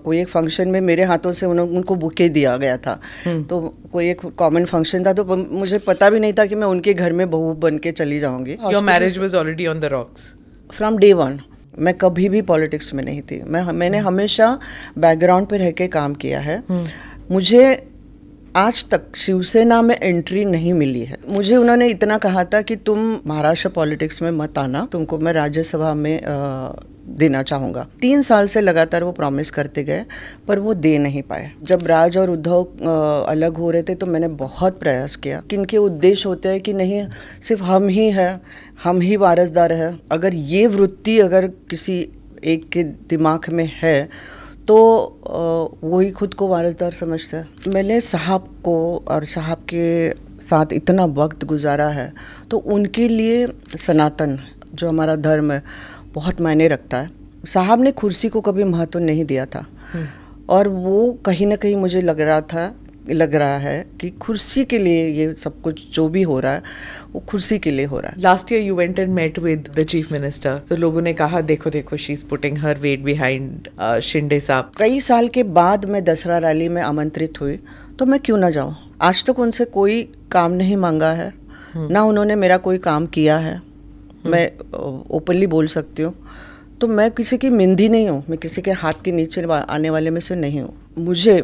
कोई एक फंक्शन में मेरे हाथों से उनको बुके दिया गया था। तो कोई एक कॉमन फंक्शन था, तो मुझे पता भी नहीं था कि मैं उनके घर में बहू बन के चली जाऊंगी। Your marriage was already on the rocks from day one. मैं कभी भी पॉलिटिक्स में नहीं थी। मैंने हमेशा बैकग्राउंड पे रह के काम किया है। मुझे आज तक शिवसेना में एंट्री नहीं मिली है। मुझे उन्होंने इतना कहा था कि तुम महाराष्ट्र पॉलिटिक्स में मत आना, तुमको मैं राज्यसभा में देना चाहूँगा। 3 साल से लगातार वो प्रॉमिस करते गए, पर वो दे नहीं पाए। जब राज और उद्धव अलग हो रहे थे तो मैंने बहुत प्रयास किया कि इनके उद्देश्य होते हैं कि नहीं सिर्फ हम ही हैं, हम ही वारसदार हैं। अगर ये वृत्ति अगर किसी एक के दिमाग में है तो वही खुद को वारसदार समझता है। मैंने साहब को और साहब के साथ इतना वक्त गुजारा है, तो उनके लिए सनातन जो हमारा धर्म है बहुत मायने रखता है। साहब ने कुर्सी को कभी महत्व नहीं दिया था, और वो कहीं ना कहीं मुझे लग रहा है कि कुर्सी के लिए ये सब कुछ जो भी हो रहा है वो कुर्सी के लिए हो रहा है। Last year you went and met with the chief minister, तो लोगों ने कहा देखो she is putting her weight behind Shinde sahab. कई साल के बाद मैं दसरा रैली में आमंत्रित हुई, तो मैं क्यों ना जाऊं। आज तक उनसे कोई काम नहीं मांगा है, ना उन्होंने मेरा कोई काम किया है। मैं ओपनली बोल सकती हूँ। तो मैं किसी की मिंदी नहीं हूँ, मैं किसी के हाथ के नीचे आने वाले में से नहीं हूँ। मुझे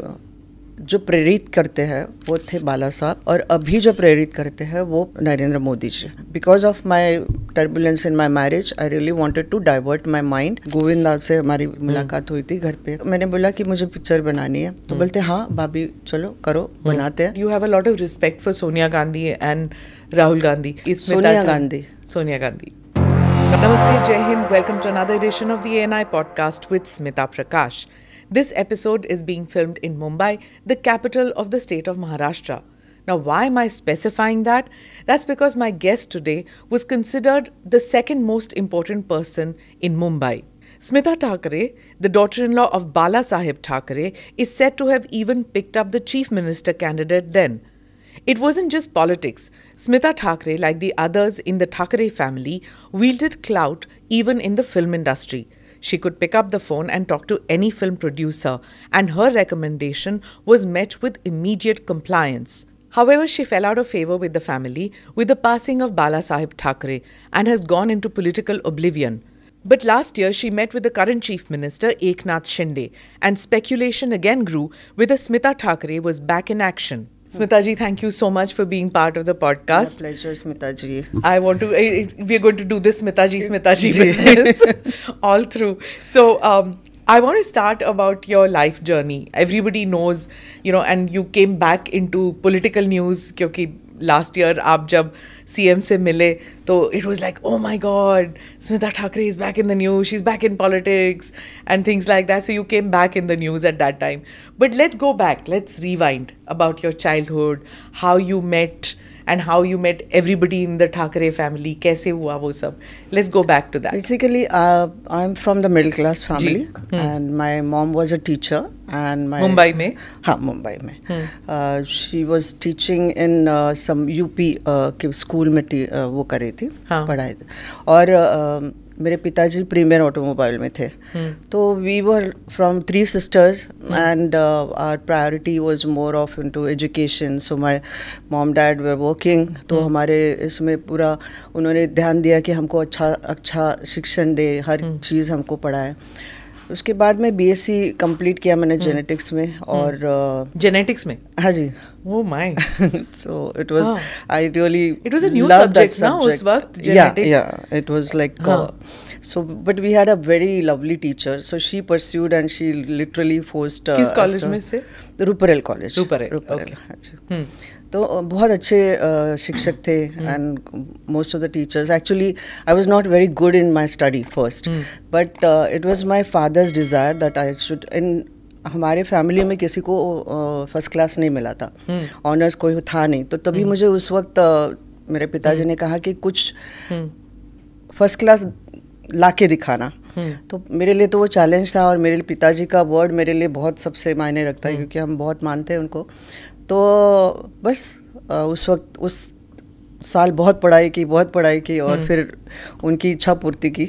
जो प्रेरित करते हैं वो थे बाला साहब, और अभी जो प्रेरित करते हैं वो Narendra Modi ji. Because of my turbulence in my marriage I really wanted to divert my mind. Govind Das से हमारी मुलाकात हुई थी घर पे। मैंने बोला कि मुझे पिक्चर बनानी है, तो बोलते हाँ भाभी चलो करो, बनाते हैं। You have a lot of respect for Sonia Gandhi and Rahul Gandhi. Sonia Gandhi. Namaste, Jai Hind. Welcome to another edition of the ANI podcast with Smita Prakash. This episode is being filmed in Mumbai, the capital of the state of Maharashtra. Now, why am I specifying that? That's because my guest today was considered the second most important person in Mumbai. Smita Thakare, the daughter-in-law of Bala Saheb Thakare, is said to have even picked up the chief minister candidate then. It wasn't just politics. Smita Thakare, like the others in the Thakare family, wielded clout even in the film industry. She could pick up the phone and talk to any film producer, and her recommendation was met with immediate compliance. However, she fell out of favor with the family with the passing of Bala Saheb Thakare and has gone into political oblivion. But last year, she met with the current chief minister, Eknath Shinde, and speculation again grew whether Smita Thakare was back in action. Smita ji, thank you so much for being part of the podcast. My pleasure, Smita ji. We're going to do this Smita ji business all through. So, I want to start about your life journey. Everybody knows, and you came back into political news क्योंकि last year आप जब CM से मिले तो it was like, oh my God, Smita Thakare is back in the news, she's back in politics and things like that. So you came back in the news at that time. But let's go back, let's rewind about your childhood, how you met and how you met everybody in the Thakare family. कैसे हुआ वो सब? Let's go back to that. Basically, I'm from the middle class family, and my mom was a teacher. And my Mumbai में? हाँ, मुंबई में. She was teaching in some UP के school में वो कर रही थी, पढ़ाई थी. और मेरे पिताजी प्रीमियर ऑटोमोबाइल में थे. तो we were from 3 sisters and our priority was more of into education. So my mom dad were working. तो हमारे इसमें पूरा उन्होंने ध्यान दिया कि हमको अच्छा शिक्षण दे, हर चीज़ हमको पढ़ाए. उसके बाद में BSc कंप्लीट किया मैंने जेनेटिक्स में. और जेनेटिक्स में? हाँ जी. Oh my. So it was I really it was a new subject ना उस वक्त genetics. Yeah, it was like so but we had a very lovely teacher, so she pursued and she literally forced किस college में से? Ruparel college. Ruparel okay. हाँ जी. तो बहुत अच्छे शिक्षक थे. And most of the teachers, actually I was not very good in my study first, but it was my father's desire that I should. In हमारे फैमिली में किसी को फर्स्ट क्लास नहीं मिला था, ऑनर्स कोई था नहीं. तो तभी मुझे उस वक्त मेरे पिताजी ने कहा कि कुछ फर्स्ट क्लास लाके दिखाना. तो मेरे लिए तो वो चैलेंज था, और मेरे पिताजी का वर्ड मेरे लिए बहुत सबसे मायने रखता है, क्योंकि हम बहुत मानते हैं उनको. तो बस उस वक्त उस साल बहुत पढ़ाई की और फिर उनकी इच्छा पूर्ति की।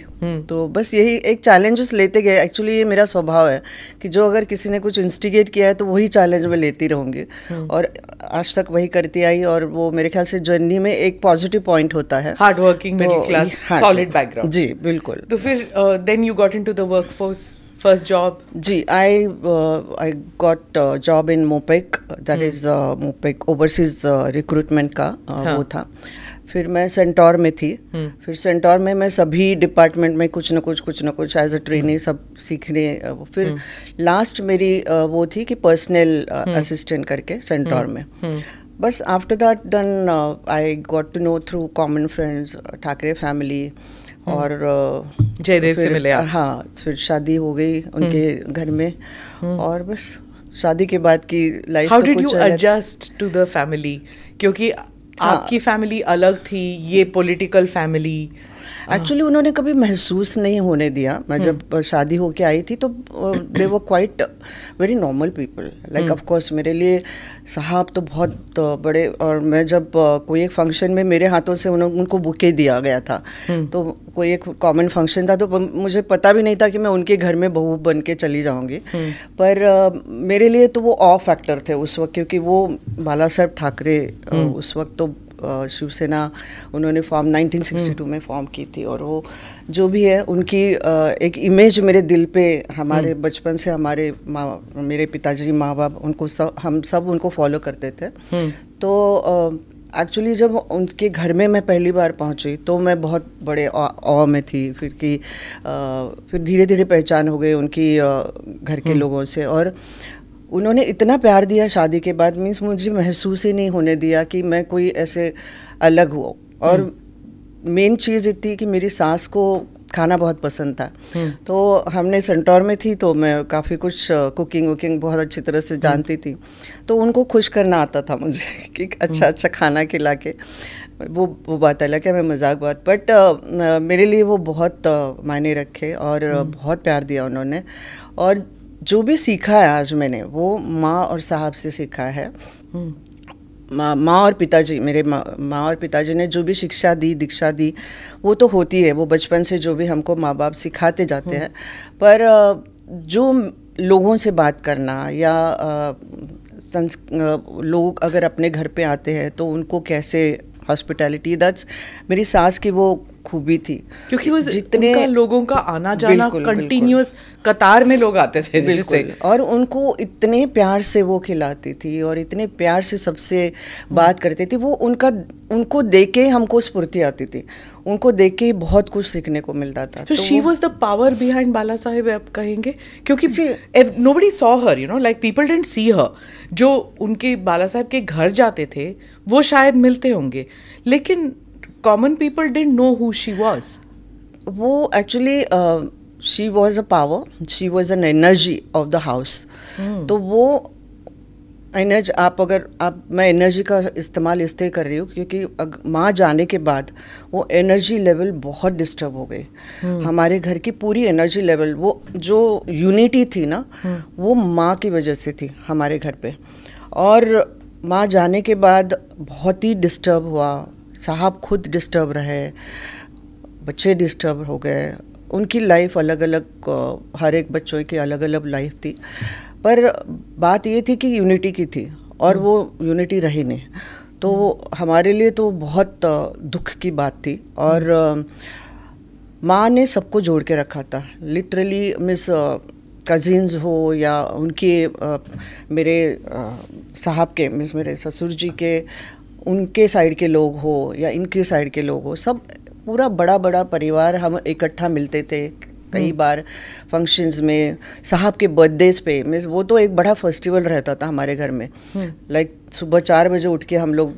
तो बस यही एक चैलेंजेस लेते गए। एक्चुअली ये मेरा स्वभाव है कि जो अगर किसी ने कुछ इंस्टिगेट किया है तो वही चैलेंज मैं लेती रहूँगी, और आज तक वही करती आई। और वो मेरे ख्याल से जर्नी में एक पॉजिटिव पॉइंट होता है। Hard working, middle class, solid background. जी बिल्कुल। तो फिर then you got into the workforce, first job? जी, I got a job in MOPEC, that is MOPEC overseas recruitment का वो था। फिर मैं सेंटोर में थी। फिर सेंटोर में मैं सभी डिपार्टमेंट में कुछ न कुछ एज अ ट्रेनी सब सीखने। फिर लास्ट मेरी वो थी कि पर्सनल असिस्टेंट करके सेंटोर में। बस after that then I got to know through common friends Thackeray family, और जयदेव से मिले आप? हाँ, फिर शादी हो गई उनके घर में, और बस शादी के बाद की life. How did you adjust to the family? क्योंकि आपकी फैमिली अलग थी, ये पॉलिटिकल फैमिली। एक्चुअली उन्होंने कभी महसूस नहीं होने दिया। मैं जब शादी होके आई थी तो they were quite very normal people. Like of course मेरे लिए साहब तो बहुत बड़े, और मैं जब कोई एक फंक्शन में मेरे हाथों से उनको बुके दिया गया था, तो कोई एक कॉमन फंक्शन था, तो मुझे पता भी नहीं था कि मैं उनके घर में बहू बन के चली जाऊंगी। पर मेरे लिए तो वो ऑ फैक्टर थे उस वक्त, क्योंकि वो बाला साहब ठाकरे उस वक्त तो शिवसेना उन्होंने फॉर्म 1962 में फॉर्म की थी, और वो जो भी है उनकी एक इमेज मेरे दिल पे, हमारे बचपन से हमारे मेरे पिताजी माँ बाप उनको हम सब उनको फॉलो करते थे। तो एक्चुअली जब उनके घर में मैं पहली बार पहुंची तो मैं बहुत बड़े ऑ में थी। फिर धीरे धीरे पहचान हो गई उनकी घर के लोगों से, और उन्होंने इतना प्यार दिया शादी के बाद, मीन्स मुझे महसूस ही नहीं होने दिया कि मैं कोई ऐसे अलग हुआ। और मेन चीज़ इतनी कि मेरी सास को खाना बहुत पसंद था। तो हमने सेंटोर में थी तो मैं काफ़ी कुछ कुकिंग वुकिंग बहुत अच्छी तरह से जानती थी, तो उनको खुश करना आता था मुझे कि अच्छा खाना खिला के। वो बात अलग है, मैं मजाक बात, बट मेरे लिए वो बहुत मायने रखे और बहुत प्यार दिया उन्होंने। और जो भी सीखा है आज मैंने वो माँ और साहब से सीखा है। माँ और पिताजी, मेरे माँ और पिताजी ने जो भी शिक्षा दी, दीक्षा दी, वो तो होती है, वो बचपन से जो भी हमको माँ बाप सिखाते जाते हैं। पर जो लोगों से बात करना या लोग अगर अपने घर पे आते हैं तो उनको कैसे हॉस्पिटैलिटी, दैट्स मेरी सास की वो खूबी थी, क्योंकि वो जितने लोगों का आना जाना कंटिन्यूअस कतार में लोग आते थे जिससे, और उनको इतने प्यार से वो खिलाती थी और इतने प्यार से सबसे बात करती थी। वो उनको देख के हमको स्फूर्ति आती थी, उनको देख के बहुत कुछ सीखने को मिलता था। तो she was the power behind Bala Saheb, आप कहेंगे? क्योंकि nobody saw her, you know, like people didn't see her. जो उनके बाला साहेब के घर जाते थे वो शायद मिलते होंगे, लेकिन common people didn't know who she was. वो actually she was a power, she was an energy of the house. तो वो एनर्जी मैं एनर्जी का इस्तेमाल इसलिए कर रही हूँ क्योंकि माँ जाने के बाद वो एनर्जी लेवल बहुत डिस्टर्ब हो गई। हमारे घर की पूरी एनर्जी लेवल, वो जो यूनिटी थी ना, वो माँ की वजह से थी हमारे घर पे। और माँ जाने के बाद बहुत ही डिस्टर्ब हुआ, साहब खुद डिस्टर्ब रहे, बच्चे डिस्टर्ब हो गए, उनकी लाइफ अलग अलग, हर एक बच्चों की अलग अलग लाइफ थी। पर बात ये थी कि यूनिटी की थी और वो यूनिटी रही नहीं। तो हमारे लिए तो बहुत दुख की बात थी। और माँ ने सबको जोड़ के रखा था लिटरली। मिस कज़िन्स हो या उनके मेरे साहब के, मिस मेरे ससुर जी के, उनके साइड के लोग हो या इनके साइड के लोग हो, सब पूरा बड़ा परिवार हम इकट्ठा मिलते थे। कई बार फंक्शंस में, साहब के बर्थडेज पे, मीन्स वो तो एक बड़ा फेस्टिवल रहता था हमारे घर में। लाइक सुबह 4 बजे उठ के हम लोग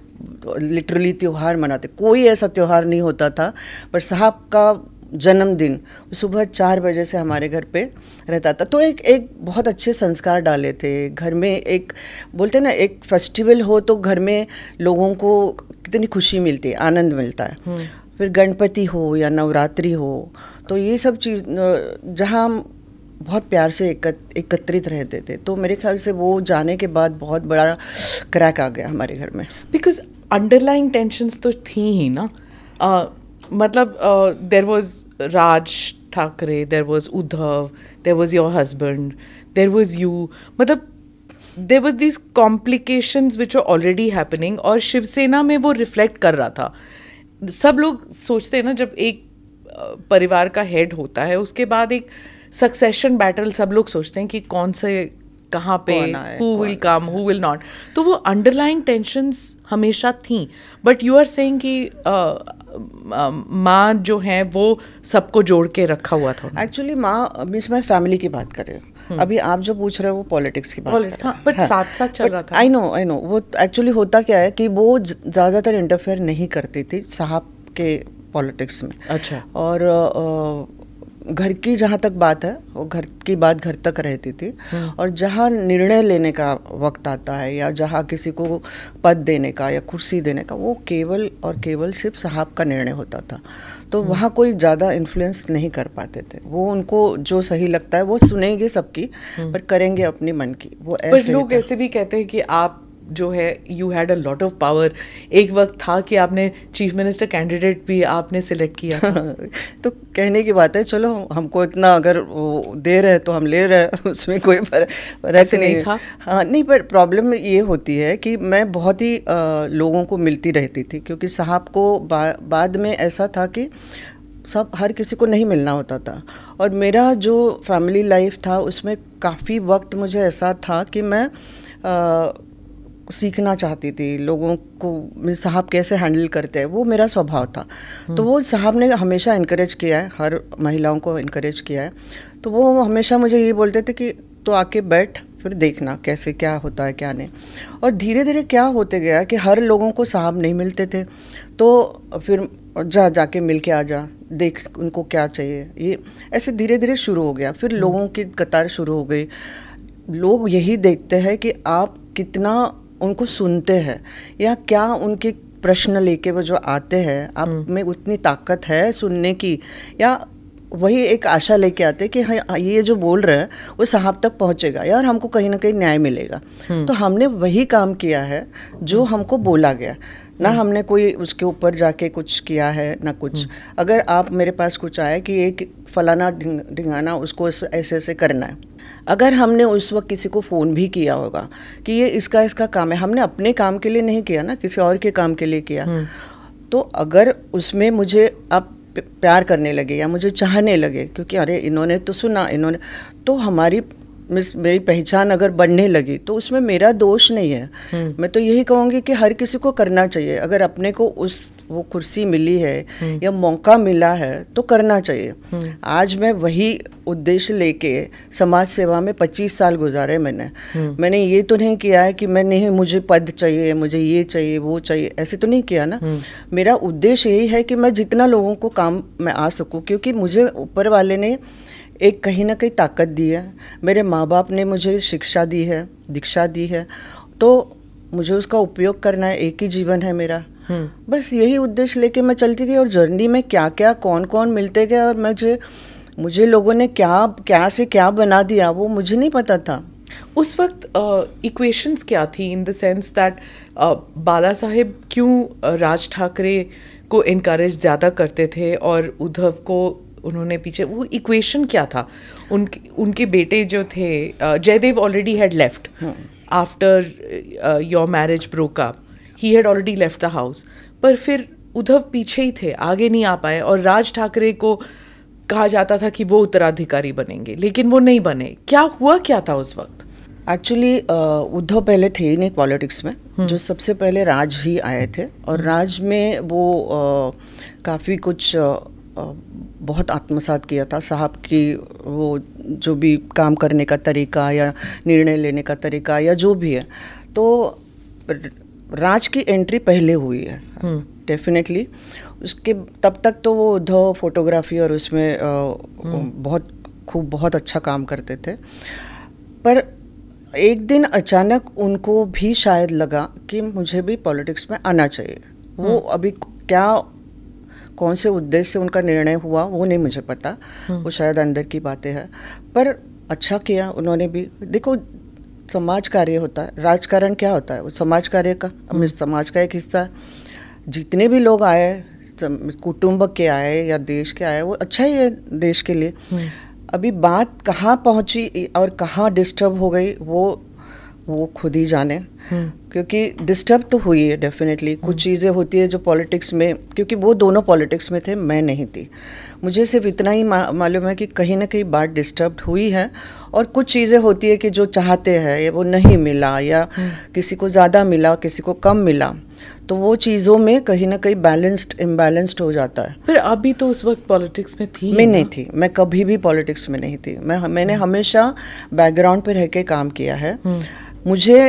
लिटरली त्यौहार मनाते। कोई ऐसा त्यौहार नहीं होता था पर साहब का जन्मदिन सुबह 4 बजे से हमारे घर पे रहता था। तो एक बहुत अच्छे संस्कार डाले थे घर में। एक बोलते ना, एक फेस्टिवल हो तो घर में लोगों को कितनी खुशी मिलती है, आनंद मिलता है। फिर गणपति हो या नवरात्रि हो, तो ये सब चीज़ जहाँ हम बहुत प्यार से एकत्रित रहते थे। तो मेरे ख्याल से वो जाने के बाद बहुत बड़ा क्रैक आ गया हमारे घर में। बिकॉज अंडरलाइंग टेंशन्स तो थी ही ना. मतलब there was Raj Thackeray, there was Uddhav, there was your husband, there was you. मतलब there was these complications which are already happening, और शिवसेना में वो रिफ्लेक्ट कर रहा था. सब लोग सोचते हैं ना, जब एक परिवार का हेड होता है उसके बाद एक सक्सेशन बैटल, सब लोग सोचते हैं कि कौन से कहाँ पे, who will come, who will not. तो वो अंडरलाइंग टेंशन्स हमेशा थी. बट यू आर सेइंग कि माँ जो है वो सबको जोड़ के रखा हुआ था. एक्चुअली माँ मीन्स मैं फैमिली की बात कर रही हूँ. अभी आप जो पूछ रहे हो वो पॉलिटिक्स की बात कर रहे हैं. बट साथ साथ चल रहा था. आई नो वो एक्चुअली होता क्या है कि वो ज़्यादातर इंटरफेयर नहीं करती थी साहब के पॉलिटिक्स में. अच्छा. और घर की जहाँ तक बात है वो घर की बात घर तक रहती थी. और जहाँ निर्णय लेने का वक्त आता है या जहाँ किसी को पद देने का या कुर्सी देने का, वो केवल और केवल सिर्फ साहब का निर्णय होता था. तो वहाँ कोई ज़्यादा इन्फ्लुएंस नहीं कर पाते थे. वो उनको जो सही लगता है वो सुनेंगे सबकी, पर करेंगे अपनी मन की. वो ऐसे लोग ऐसे भी कहते हैं कि आप जो है you had a lot of power. एक वक्त था कि आपने चीफ मिनिस्टर कैंडिडेट भी आपने सिलेक्ट किया. तो कहने की बात है, चलो हमको इतना अगर वो दे रहे तो हम ले रहे, उसमें कोई फर्क नहीं था. हाँ नहीं, पर प्रॉब्लम ये होती है कि मैं बहुत ही लोगों को मिलती रहती थी, क्योंकि साहब को बाद में ऐसा था कि सब हर किसी को नहीं मिलना होता था. और मेरा जो फैमिली लाइफ था उसमें काफ़ी वक्त मुझे ऐसा था कि मैं सीखना चाहती थी लोगों को, साहब कैसे हैंडल करते हैं, वो मेरा स्वभाव था. तो वो साहब ने हमेशा इनकरेज किया है, हर महिलाओं को इनकरेज किया है. तो वो हमेशा मुझे ये बोलते थे कि तो आके बैठ, फिर देखना कैसे क्या होता है क्या नहीं. और धीरे धीरे क्या होते गया कि हर लोगों को साहब नहीं मिलते थे, तो फिर जाके मिल के आ जा, देख उनको क्या चाहिए. ये ऐसे धीरे धीरे शुरू हो गया. फिर लोगों की कतार शुरू हो गई. लोग यही देखते हैं कि आप कितना उनको सुनते हैं, या क्या उनके प्रश्न लेके वो जो आते हैं आप में उतनी ताकत है सुनने की, या वही एक आशा लेके आते कि हाँ ये जो बोल रहे हैं वो साहब तक पहुंचेगा यार, हमको कहीं ना कहीं न्याय मिलेगा. तो हमने वही काम किया है जो हमको बोला गया. ना हमने कोई उसके ऊपर जाके कुछ किया है ना कुछ. अगर आप मेरे पास कुछ आए कि एक फलाना ढिंगाना उसको ऐसे ऐसे करना है, अगर हमने उस वक्त किसी को फ़ोन भी किया होगा कि ये इसका काम है, हमने अपने काम के लिए नहीं किया ना, किसी और के काम के लिए किया. तो अगर उसमें मुझे आप प्यार करने लगे या मुझे चाहने लगे क्योंकि अरे इन्होंने तो सुना, इन्होंने तो मेरी पहचान अगर बढ़ने लगी, तो उसमें मेरा दोष नहीं है. मैं तो यही कहूँगी कि हर किसी को करना चाहिए. अगर अपने को वो कुर्सी मिली है या मौका मिला है तो करना चाहिए. आज मैं वही उद्देश्य लेके समाज सेवा में 25 साल गुजारे. मैंने ये तो नहीं किया है कि मैं नहीं मुझे पद चाहिए, मुझे ये चाहिए वो चाहिए, ऐसे तो नहीं किया ना. मेरा उद्देश्य यही है कि मैं जितना लोगों को काम में आ सकूं, क्योंकि मुझे ऊपर वाले ने एक कहीं ना कहीं ताकत दी है. मेरे माँ बाप ने मुझे शिक्षा दी है, दीक्षा दी है, तो मुझे उसका उपयोग करना है. एक ही जीवन है मेरा. बस यही उद्देश्य लेके मैं चलती गई. और जर्नी में क्या क्या कौन कौन मिलते गए और मुझे लोगों ने क्या से क्या बना दिया वो मुझे नहीं पता था. उस वक्त इक्वेशंस क्या थी, in the sense that Bala साहेब क्यों राज ठाकरे को इनकरेज ज़्यादा करते थे और उद्धव को उन्होंने पीछे, वो इक्वेशन क्या था? उनके बेटे जो थे Jaidev already had left after your marriage broke up, he had already left the house. पर फिर उद्धव पीछे ही थे, आगे नहीं आ पाए. और राज ठाकरे को कहा जाता था कि वो उत्तराधिकारी बनेंगे, लेकिन वो नहीं बने. क्या था उस वक्त? एक्चुअली उद्धव पहले थे ही नहीं पॉलिटिक्स में. जो सबसे पहले राज ही आए थे. और राज में वो काफ़ी कुछ बहुत आत्मसात किया था साहब की. वो जो भी काम करने का तरीका या निर्णय लेने का तरीका या जो भी है, तो राज की एंट्री पहले हुई है डेफिनेटली. उसके तब तक तो वो उद्धव फोटोग्राफी और उसमें बहुत अच्छा काम करते थे. पर एक दिन अचानक उनको भी शायद लगा कि मुझे भी पॉलिटिक्स में आना चाहिए. वो अभी कौन से उद्देश्य से उनका निर्णय हुआ वो नहीं मुझे पता. वो शायद अंदर की बातें हैं. पर अच्छा किया उन्होंने भी. देखो समाज कार्य होता है। राजकारण क्या होता है? वो समाज कार्य का, हम इस समाज का एक हिस्सा है। जितने भी लोग आए, कुटुंब के आए या देश के आए, वो अच्छा ही है देश के लिए। अभी बात कहाँ पहुँची और कहाँ डिस्टर्ब हो गई वो खुद ही जाने, क्योंकि डिस्टर्ब तो हुई है डेफिनेटली। कुछ चीज़ें होती है जो पॉलिटिक्स में, क्योंकि वो दोनों पॉलिटिक्स में थे, मैं नहीं थी। मुझे सिर्फ इतना ही मालूम है कि कहीं ना कहीं बात डिस्टर्ब हुई है, और कुछ चीज़ें होती है कि जो चाहते हैं वो नहीं मिला, या किसी को ज़्यादा मिला, किसी को कम मिला, तो वो चीज़ों में कहीं ना कहीं इम्बैलेंस्ड हो जाता है। फिर आप भी तो उस वक्त पॉलिटिक्स में थी? मैं नहीं थी, मैं कभी भी पॉलिटिक्स में नहीं थी। मैंने हमेशा बैकग्राउंड पे रह के काम किया है। मुझे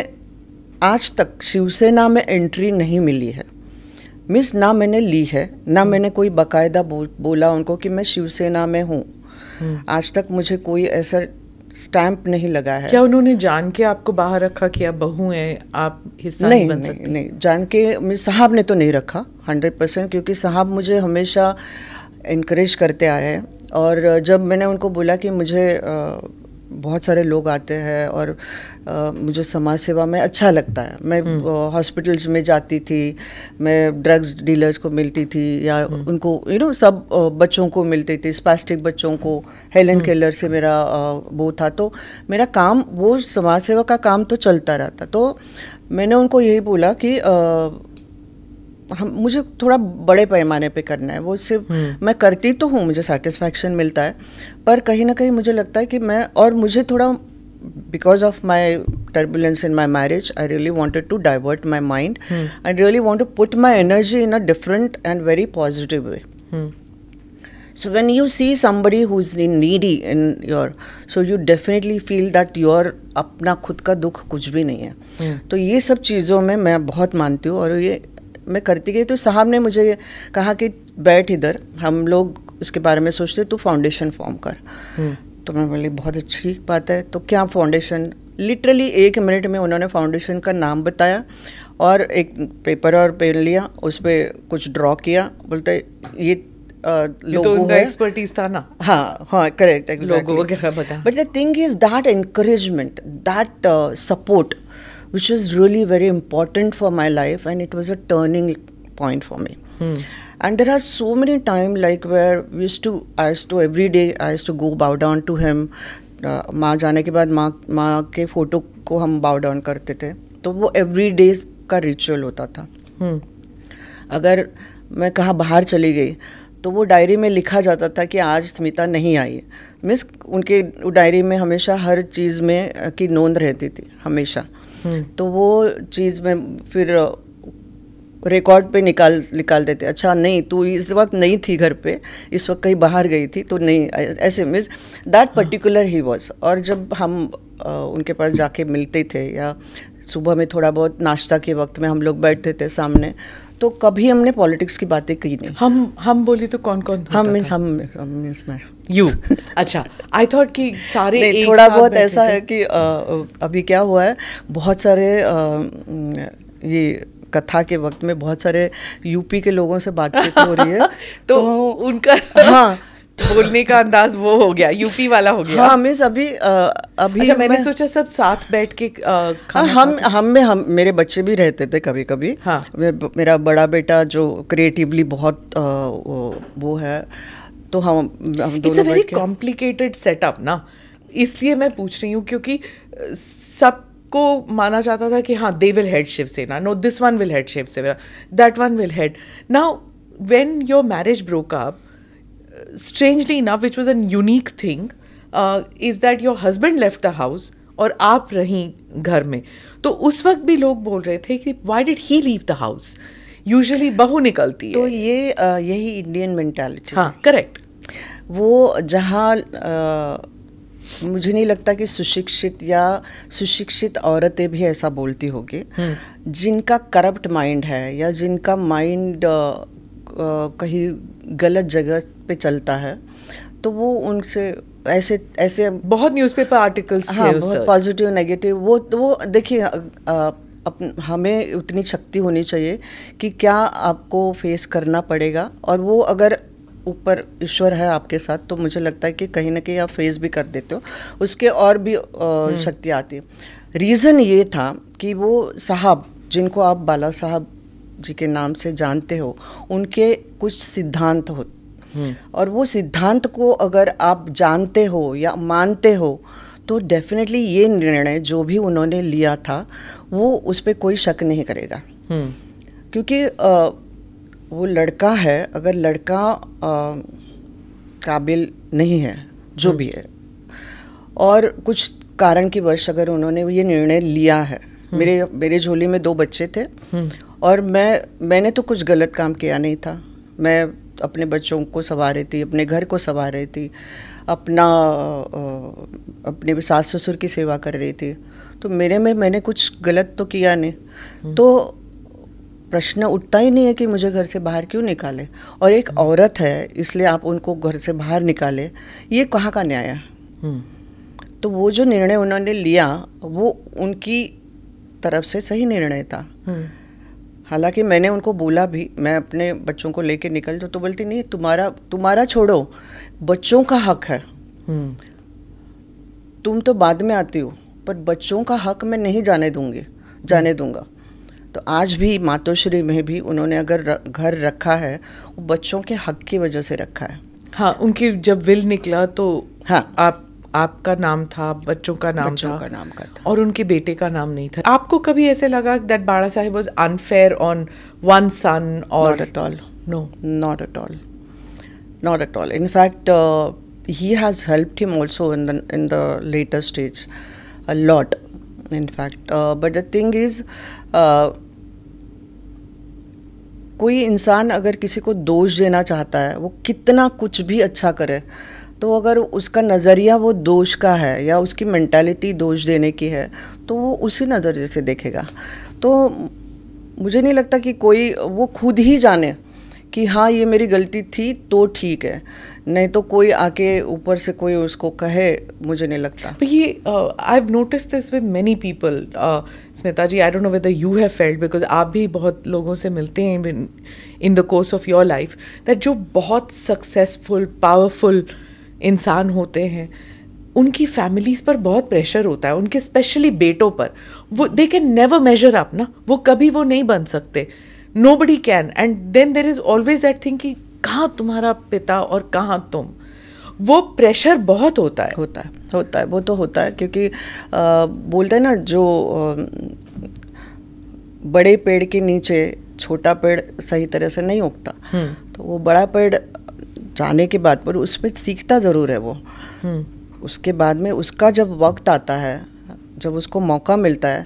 आज तक शिवसेना में एंट्री नहीं मिली है। मिस ना मैंने ली है, ना मैंने कोई बाकायदा बोला उनको कि मैं शिवसेना में हूँ। आज तक मुझे कोई ऐसा स्टैंप नहीं लगा है। क्या उन्होंने जान के आपको बाहर रखा कि आप बहू हैं, आप हिस्सा नहीं बन सकती? नहीं, जान के मिस साहब ने तो नहीं रखा 100%, क्योंकि साहब मुझे हमेशा इनकरेज करते आए हैं। और जब मैंने उनको बोला कि मुझे बहुत सारे लोग आते हैं और मुझे समाज सेवा में अच्छा लगता है, मैं हॉस्पिटल्स में जाती थी, मैं ड्रग्स डीलर्स को मिलती थी, या उनको सब बच्चों को मिलती थी, स्पास्टिक बच्चों को। हेलन केलर से मेरा वो था, तो मेरा काम, वो समाज सेवा का काम तो चलता रहता। तो मैंने उनको यही बोला कि मुझे थोड़ा बड़े पैमाने पे करना है। वो सिर्फ मैं करती तो हूँ, मुझे सेटिस्फैक्शन मिलता है, पर कहीं ना कहीं मुझे लगता है कि मुझे थोड़ा, because of my turbulence in my marriage, I really wanted to divert my mind, I really want to put my energy in a different and very positive way. So when you see somebody who's needy in so you definitely feel that your अपना खुद का दुख कुछ भी नहीं है. तो ये सब चीज़ों में मैं बहुत मानती हूँ, और ये मैं करती गई. तो साहब ने मुझे कहा कि बैठ इधर, हम लोग इसके बारे में सोचते, तू फाउंडेशन फॉर्म कर. तो मैं बोली बहुत अच्छी बात है. तो क्या फाउंडेशन, लिटरली 1 मिनट में उन्होंने फाउंडेशन का नाम बताया, और एक पेपर और पेन लिया, उस पर कुछ ड्रॉ किया. बोलते ये तो उनका एक्सपर्टीज था ना. हाँ करेक्ट, लोगो वगैरह बता. But the thing is that encouragement, that support, which was really very important for my life, and it was a turning point for me. And there are so many times like where I used to every day I used to go bow down to him. माँ जाने के बाद माँ के photo को हम bow down करते थे, तो वो every day का रिचुअल होता था. अगर मैं कहाँ बाहर चली गई तो वो डायरी में लिखा जाता था कि आज स्मिता नहीं आई. मीन्स उनके डायरी में हमेशा हर चीज़ में की नोंद रहती थी हमेशा. तो वो चीज़ में फिर रिकॉर्ड पे निकाल देते. अच्छा नहीं, तू इस वक्त नहीं थी घर पे, इस वक्त कहीं बाहर गई थी, तो नहीं, ऐसे means that particular he was. और जब हम उनके पास जाके मिलते थे, या सुबह में थोड़ा बहुत नाश्ता के वक्त में हम लोग बैठते थे सामने, तो कभी हमने पॉलिटिक्स की बातें की नहीं. हम बोली तो कौन हम मीन्स मैं यू. अच्छा, आई थॉट कि सारे नहीं, थोड़ा बहुत ऐसा है कि अभी क्या हुआ है, बहुत सारे ये कथा के वक्त में बहुत सारे यूपी के लोगों से बातचीत हो रही है. तो उनका हाँ बोलने का अंदाज वो हो गया, यूपी वाला हो गया. हाँ मीन्स अभी अच्छा, मैंने सोचा सब साथ बैठ के हम मेरे बच्चे भी रहते थे कभी कभी. हाँ. मेरा बड़ा बेटा जो क्रिएटिवली बहुत वो है, तो हम दोनों. It's a very complicated setup ना, इसलिए मैं पूछ रही हूँ, क्योंकि सबको माना जाता था कि हाँ they will head Shiv Sena, no this one will head Shiv Sena, that one will head. Now when your marriage broke up, strangely enough, which was a unique thing, is that your husband left the house और आप रहीं घर में. तो उस वक्त भी लोग बोल रहे थे कि why did he leave the house? Usually बहू निकलती है. तो यही इंडियन मेंटालिटी. हाँ करेक्ट. वो जहाँ मुझे नहीं लगता कि सुशिक्षित औरतें भी ऐसा बोलती होगी. जिनका करप्ट माइंड है, या जिनका माइंड कहीं गलत जगह पे चलता है, तो वो उनसे ऐसे बहुत न्यूज़पेपर आर्टिकल्स थे. हाँ, बहुत पॉजिटिव नेगेटिव. वो देखिए, हमें उतनी शक्ति होनी चाहिए कि क्या आपको फेस करना पड़ेगा, और वो अगर ऊपर ईश्वर है आपके साथ, तो मुझे लगता है कि कहीं ना कहीं आप फेस भी कर देते हो, उसके और भी शक्ति आती है. रीज़न ये था कि वो साहब जिनको आप बाला साहब जी के नाम से जानते हो, उनके कुछ सिद्धांत हो, और वो सिद्धांत को अगर आप जानते हो या मानते हो तो डेफिनेटली ये निर्णय जो भी उन्होंने लिया था वो उस पर कोई शक नहीं करेगा। क्योंकि वो लड़का है, अगर लड़का काबिल नहीं है जो भी है, और कुछ कारण की वश अगर उन्होंने ये निर्णय लिया है, मेरे झोली में 2 बच्चे थे और मैंने तो कुछ गलत काम किया नहीं था। मैं अपने बच्चों को संभाल रही थी, अपने घर को संभाल रही थी, अपने सास ससुर की सेवा कर रही थी, तो मैंने कुछ गलत तो किया नहीं। तो प्रश्न उठता ही नहीं है कि मुझे घर से बाहर क्यों निकाले, और एक औरत है इसलिए आप उनको घर से बाहर निकाले, ये कहाँ का न्याय है। तो वो जो निर्णय उन्होंने लिया वो उनकी तरफ से सही निर्णय था। हालांकि मैंने उनको बोला भी, मैं अपने बच्चों को लेके निकल जाऊँ तो बोलती नहीं, तुम्हारा छोड़ो, बच्चों का हक है, तुम तो बाद में आती हो, पर बच्चों का हक मैं नहीं जाने दूंगा। तो आज भी मातोश्री में भी उन्होंने अगर घर रखा है वो बच्चों के हक की वजह से रखा है। हाँ, उनकी जब विल निकला तो हाँ, आपका नाम था, बच्चों का नाम था और उनके बेटे का नाम नहीं था। आपको कभी ऐसे लगा that Bala Saheb was unfair on one son? और not at all, no, not at all. In fact, he has helped him also in the later stage a lot, in fact. But the thing is, कोई इंसान अगर किसी को दोष देना चाहता है, वो कितना कुछ भी अच्छा करे, तो अगर उसका नज़रिया वो दोष का है या उसकी मेंटालिटी दोष देने की है तो वो उसी नज़रिए से देखेगा। तो मुझे नहीं लगता कि कोई, वो खुद ही जाने कि हाँ ये मेरी गलती थी तो ठीक है, नहीं तो कोई आके ऊपर से कोई उसको कहे, मुझे नहीं लगता। ये I have noticed this with many people, Smita ji, I don't know whether you have felt, because आप भी बहुत लोगों से मिलते हैं in the course of your life, that जो बहुत सक्सेसफुल पावरफुल इंसान होते हैं उनकी फैमिलीज पर बहुत प्रेशर होता है, उनके स्पेशली बेटों पर। वो they can never major up ना, वो कभी वो नहीं बन सकते, nobody can, and then there is always that thing कि कहाँ तुम्हारा पिता और कहाँ तुम, वो प्रेशर बहुत होता है। वो तो होता है क्योंकि बोलते हैं ना, जो बड़े पेड़ के नीचे छोटा पेड़ सही तरह से नहीं उगता, तो वो बड़ा पेड़ जाने के बाद पर उसमें सीखता ज़रूर है वो। उसके बाद में उसका जब वक्त आता है, जब उसको मौका मिलता है,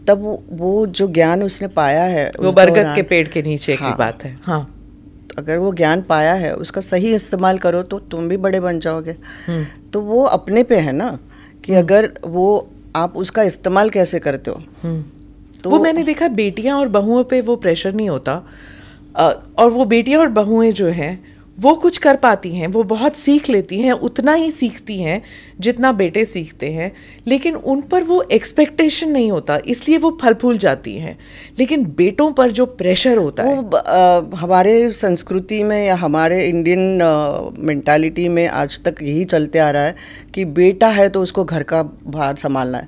तब वो जो ज्ञान उसने पाया है, वो बरगद के पेड़ के नीचे की बात है। हाँ, अगर वो ज्ञान पाया है उसका सही इस्तेमाल करो तो तुम भी बड़े बन जाओगे। तो वो अपने पे है ना कि अगर वो आप उसका इस्तेमाल कैसे करते हो। तो वो मैंने देखा बेटियां और बहुओं पे वो प्रेशर नहीं होता, और वो बेटियां और बहुएं जो हैं वो कुछ कर पाती हैं, वो बहुत सीख लेती हैं, उतना ही सीखती हैं जितना बेटे सीखते हैं, लेकिन उन पर वो एक्सपेक्टेशन नहीं होता, इसलिए वो फल फूल जाती हैं। लेकिन बेटों पर जो प्रेशर होता है, वो हमारे संस्कृति में या हमारे इंडियन मेंटालिटी में आज तक यही चलते आ रहा है कि बेटा है तो उसको घर का भार संभालना है।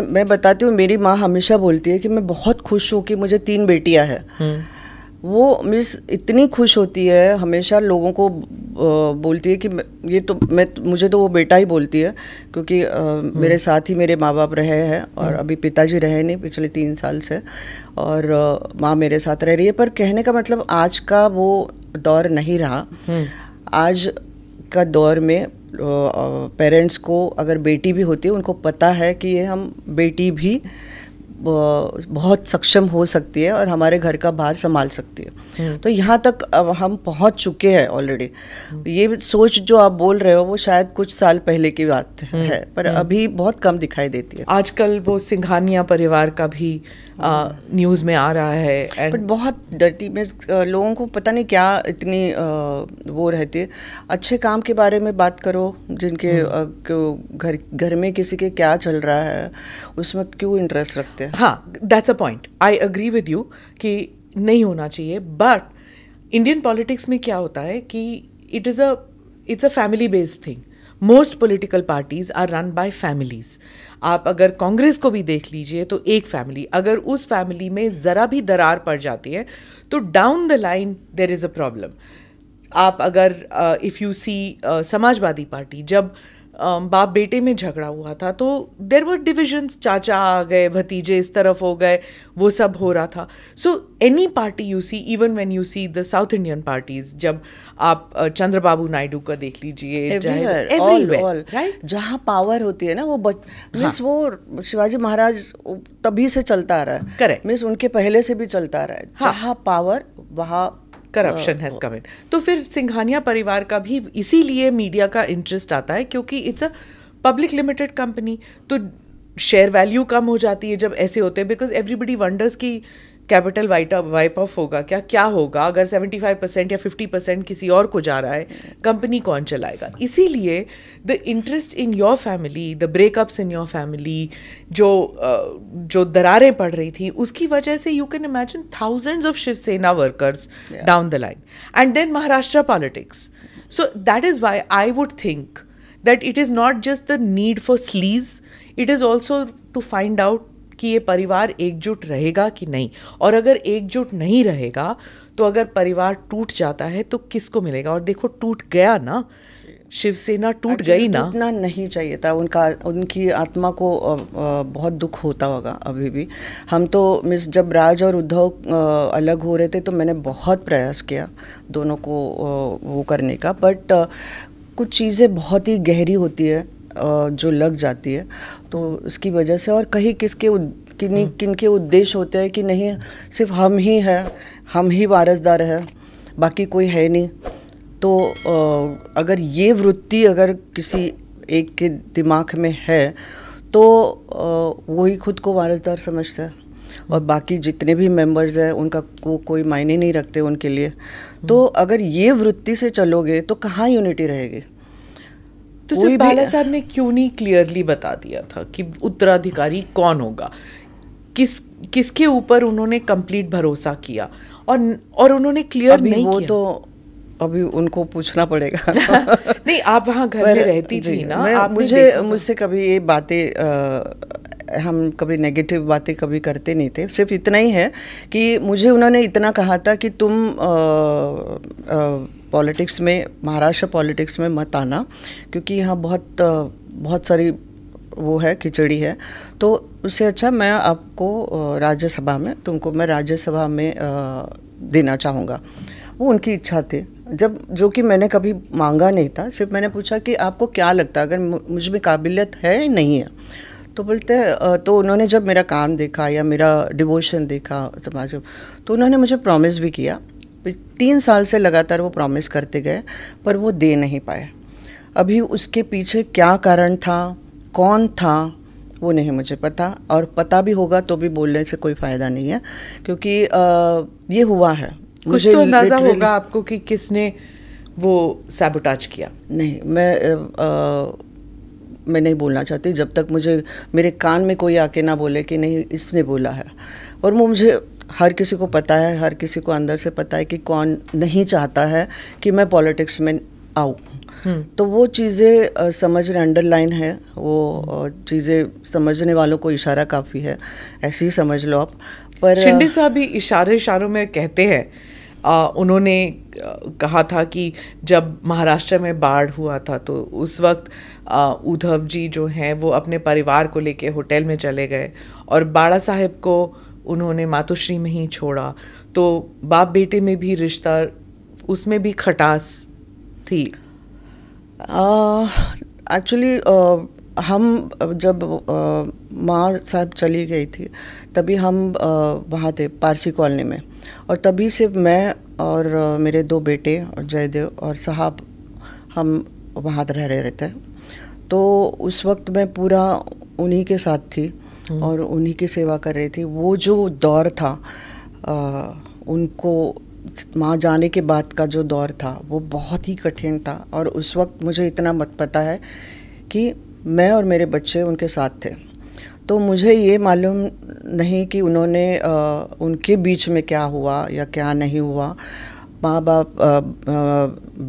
मैं बताती हूँ, मेरी माँ हमेशा बोलती है कि मैं बहुत खुश हूँ कि मुझे 3 बेटियाँ हैं। वो मिस इतनी खुश होती है, हमेशा लोगों को बोलती है कि ये तो मुझे तो वो बेटा ही बोलती है, क्योंकि मेरे साथ ही मेरे माँ बाप रहे हैं और अभी पिताजी रहे नहीं पिछले 3 साल से, और माँ मेरे साथ रह रही है। पर कहने का मतलब आज का वो दौर नहीं रहा। आज का दौर में पेरेंट्स को अगर बेटी भी होती है, उनको पता है कि ये हम बेटी भी बहुत सक्षम हो सकती है और हमारे घर का भार संभाल सकती है। तो यहाँ तक अब हम पहुँच चुके हैं ऑलरेडी। ये सोच जो आप बोल रहे हो वो शायद कुछ साल पहले की बात है, पर अभी बहुत कम दिखाई देती है। आजकल वो सिंघानिया परिवार का भी न्यूज़ में आ रहा है, बट बहुत डर्टी में लोगों को पता नहीं क्या इतनी वो रहती है। अच्छे काम के बारे में बात करो, जिनके घर में किसी के क्या चल रहा है उसमें क्यों इंटरेस्ट रखते हैं। हाँ, that's a point, I agree with you कि नहीं होना चाहिए। बट इंडियन पॉलिटिक्स में क्या होता है कि it's a family based thing. Most political parties are run by families. आप अगर कांग्रेस को भी देख लीजिए तो एक फैमिली, अगर उस फैमिली में ज़रा भी दरार पड़ जाती है तो down the line there is a problem. आप अगर if you see Samajwadi party, जब बाप बेटे में झगड़ा हुआ था तो देयर वर डिविजन्स, चाचा आ गए, भतीजे इस तरफ हो गए, वो सब हो रहा था. So any party you see, even when you see the South Indian parties, जब आप चंद्रबाबू नायडू का देख लीजिए, एवरीवेयर, राइट, जहाँ पावर होती है ना वो मीन्स वो शिवाजी महाराज तभी से चलता आ रहा है. करेक्ट. मीन्स उनके पहले से भी चलता आ रहा है. जहाँ पावर वहाँ करप्शन हैज कम इन. तो फिर सिंघानिया परिवार का भी इसीलिए मीडिया का इंटरेस्ट आता है, क्योंकि it's a public limited company, तो शेयर वैल्यू कम हो जाती है जब ऐसे होते हैं, बिकॉज एवरीबडी वंडर्स की कैपिटल वाइप ऑफ होगा क्या होगा अगर 75% या 50% किसी और को जा रहा है, कंपनी कौन चलाएगा. इसीलिए the interest in your family, the breakups in your family, जो दरारें पड़ रही थी, उसकी वजह से you can imagine thousands of Shiv Sena workers down the line. And then Maharashtra politics. So that is why I would think that it is not just the need for sleaze, it is also to find out कि ये परिवार एकजुट रहेगा कि नहीं. और अगर एकजुट नहीं रहेगा तो अगर परिवार टूट जाता है तो किसको मिलेगा. और देखो टूट गया ना, शिवसेना टूट गई ना. टूटना नहीं चाहिए था. उनकी आत्मा को बहुत दुख होता होगा अभी भी. हम तो मिस जब राज और उद्धव अलग हो रहे थे तो मैंने बहुत प्रयास किया दोनों को वो करने का, बट कुछ चीज़ें बहुत ही गहरी होती है जो लग जाती है, तो उसकी वजह से. और कहीं किनके उद्देश्य होते हैं कि नहीं सिर्फ हम ही हैं, हम ही वारसदार हैं, बाकी कोई है नहीं. तो अगर ये वृत्ति अगर किसी एक के दिमाग में है तो वही खुद को वारसदार समझता है, और बाकी जितने भी मेंबर्स हैं उनका कोई मायने नहीं रखते उनके लिए. तो अगर ये वृत्ति से चलोगे तो कहाँ यूनिटी रहेगी. तो जब बाला साहब ने क्यों नहीं क्लियरली बता दिया था कि उत्तराधिकारी कौन होगा, किसके ऊपर उन्होंने कंप्लीट भरोसा किया, और उन्होंने क्लियर नहीं वो किया. तो अभी उनको पूछना पड़ेगा. नहीं, आप वहाँ घर में रहती थी ना, मुझसे कभी ये बातें हम कभी नेगेटिव बातें कभी करते नहीं थे. सिर्फ इतना ही है कि मुझे उन्होंने इतना कहा था कि तुम पॉलिटिक्स में, महाराष्ट्र पॉलिटिक्स में मत आना, क्योंकि यहाँ बहुत सारी वो है, खिचड़ी है. तो उससे अच्छा मैं आपको राज्यसभा में, तुमको मैं राज्यसभा में देना चाहूँगा. वो उनकी इच्छा थी, जो कि मैंने कभी मांगा नहीं था. सिर्फ मैंने पूछा कि आपको क्या लगता है अगर मुझ में काबिलियत है नहीं है. तो बोलते तो उन्होंने जब मेरा काम देखा या मेरा डिवोशन देखा समाज, तो उन्होंने मुझे प्रॉमिस भी किया. 3 साल से लगातार वो प्रॉमिस करते गए, पर वो दे नहीं पाए. अभी उसके पीछे क्या कारण था, कौन था, वो नहीं मुझे पता, और पता भी होगा तो भी बोलने से कोई फ़ायदा नहीं है, क्योंकि ये हुआ है. कुछ तो अंदाज़ा होगा आपको कि किसने वो सैबोटाज किया. नहीं, मैं नहीं बोलना चाहती जब तक मुझे मेरे कान में कोई आके ना बोले कि नहीं इसने बोला है. और वो मुझे हर किसी को पता है, हर किसी को अंदर से पता है कि कौन नहीं चाहता है कि मैं पॉलिटिक्स में आऊँ. तो वो चीज़ें समझने, अंडरलाइन है, वो चीज़ें समझने वालों को इशारा काफ़ी है, ऐसे ही समझ लो आप. पर शिंदे साहब भी इशारों में कहते हैं. उन्होंने कहा था कि जब महाराष्ट्र में बाढ़ हुआ था तो उस वक्त उद्धव जी जो हैं वो अपने परिवार को लेके होटल में चले गए, और बाड़ा साहेब को उन्होंने मातोश्री में ही छोड़ा. तो बाप बेटे में भी रिश्ता, उसमें भी खटास थी. एक्चुअली हम जब माँ साहब चली गई थी तभी हम वहाँ थे पारसी कॉलोनी में, और तभी से मैं और मेरे 2 बेटे और जयदेव और साहब हम वहाँ रह रहे थे. तो उस वक्त मैं पूरा उन्हीं के साथ थी और उन्हीं की सेवा कर रही थी. वो जो दौर था, उनको माँ जाने के बाद का जो दौर था वो बहुत ही कठिन था. और उस वक्त मुझे इतना मत पता है कि मैं और मेरे बच्चे उनके साथ थे, तो मुझे ये मालूम नहीं कि उन्होंने उनके बीच में क्या हुआ या क्या नहीं हुआ. माँ बाप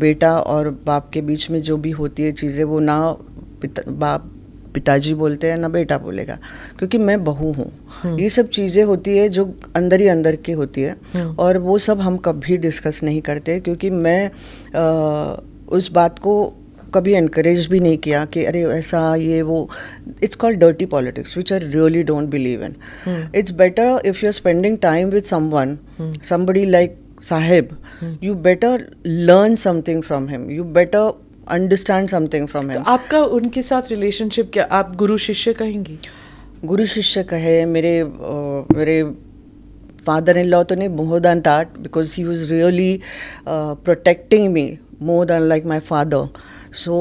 बेटा और बाप के बीच में जो भी होती है चीज़ें, वो ना पिताजी बोलते हैं ना बेटा बोलेगा, क्योंकि मैं बहू हूँ। ये सब चीज़ें होती है जो अंदर ही अंदर की होती है, और वो सब हम कभी डिस्कस नहीं करते, क्योंकि मैं उस बात को कभी एनकरेज भी नहीं किया कि अरे ऐसा ये वो. It's called dirty politics which I really don't believe in. It's better if you are spending time with someone, somebody like Sahib, you better learn something from him, you better understand something from him. तो आपका उनके साथ relationship क्या, आप गुरु शिष्य कहेंगी? गुरु शिष्य कहे, मेरे फादर इन लॉ तो नहीं, more than that, because he was really protecting me more than like my father. So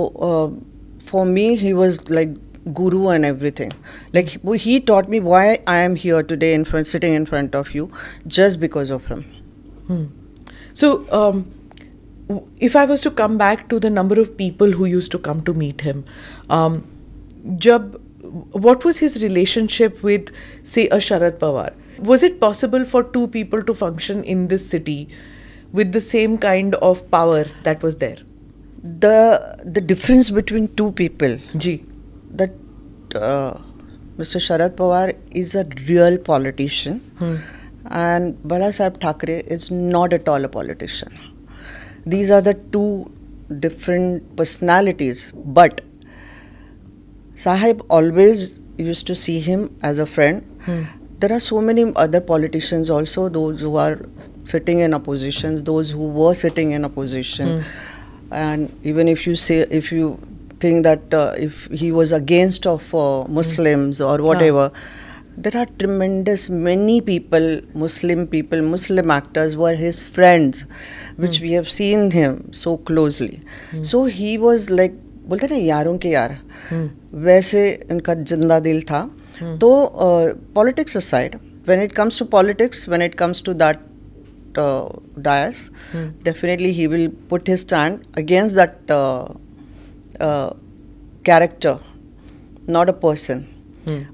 for me he was like guru and everything. Like he taught me why I am here today sitting in front of you, just because of him. So if I was to come back to the number of people who used to come to meet him, what was his relationship with, say, a Sharad Pawar? Was it possible for two people to function in this city with the same kind of power that was there? The difference between two people, that Mr. Sharad Pawar is a real politician, and Bala Saheb Thackeray is not at all a politician. These are the two different personalities, but Sahib always used to see him as a friend. There are so many other politicians also, those who are sitting in oppositions, those who were sitting in opposition. And even if you think that if he was against of Muslims or whatever, there are tremendous many people, Muslim actors were his friends, which we have seen him so closely. So he was like, बोलते ना यारों के यार, वैसे इनका जिंदा दिल था. तो politics aside, when it comes to politics, when it comes to that dais, definitely he will put his stand against that character, not a person.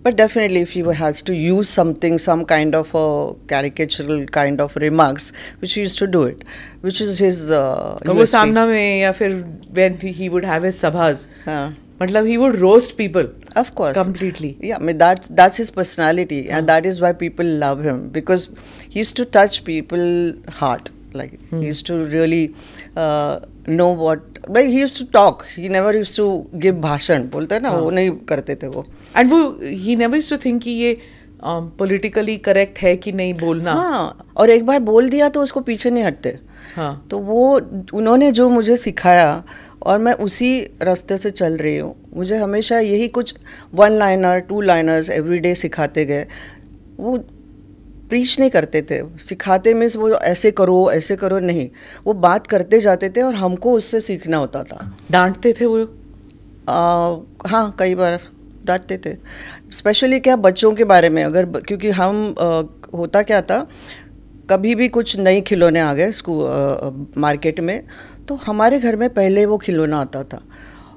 But definitely if he has to use something, some kind of a caricatural kind of remarks, which he used to do it, which is his वो सामना में, या फिर when he would have his sabhas, मतलब he would roast people. Of course. Completely. Yeah, I mean that's his personality, and that is why people love him, because he used to touch people's heart. Like he used to really know what. Like he used to talk. He never used to give भाषण. बोलते हैं ना, वो नहीं करते थे वो. And वो he never used to think कि ये politically correct है कि नहीं बोलना. हाँ, और एक बार बोल दिया तो उसको पीछे नहीं हटते. हाँ. तो वो उन्होंने जो मुझे सिखाया, और मैं उसी रास्ते से चल रही हूँ. मुझे हमेशा यही कुछ 1 लाइनर 2 लाइनर्स एवरीडे सिखाते गए. वो प्रीच नहीं करते थे, सिखाते मीन्स वो ऐसे करो नहीं, वो बात करते जाते थे और हमको उससे सीखना होता था. डांटते थे वो? हाँ, कई बार डांटते थे, स्पेशली क्या बच्चों के बारे में. अगर क्योंकि हम होता क्या था, कभी भी कुछ नए खिलौने आ गए स्कूल मार्केट में, तो हमारे घर में पहले वो खिलौना आता था.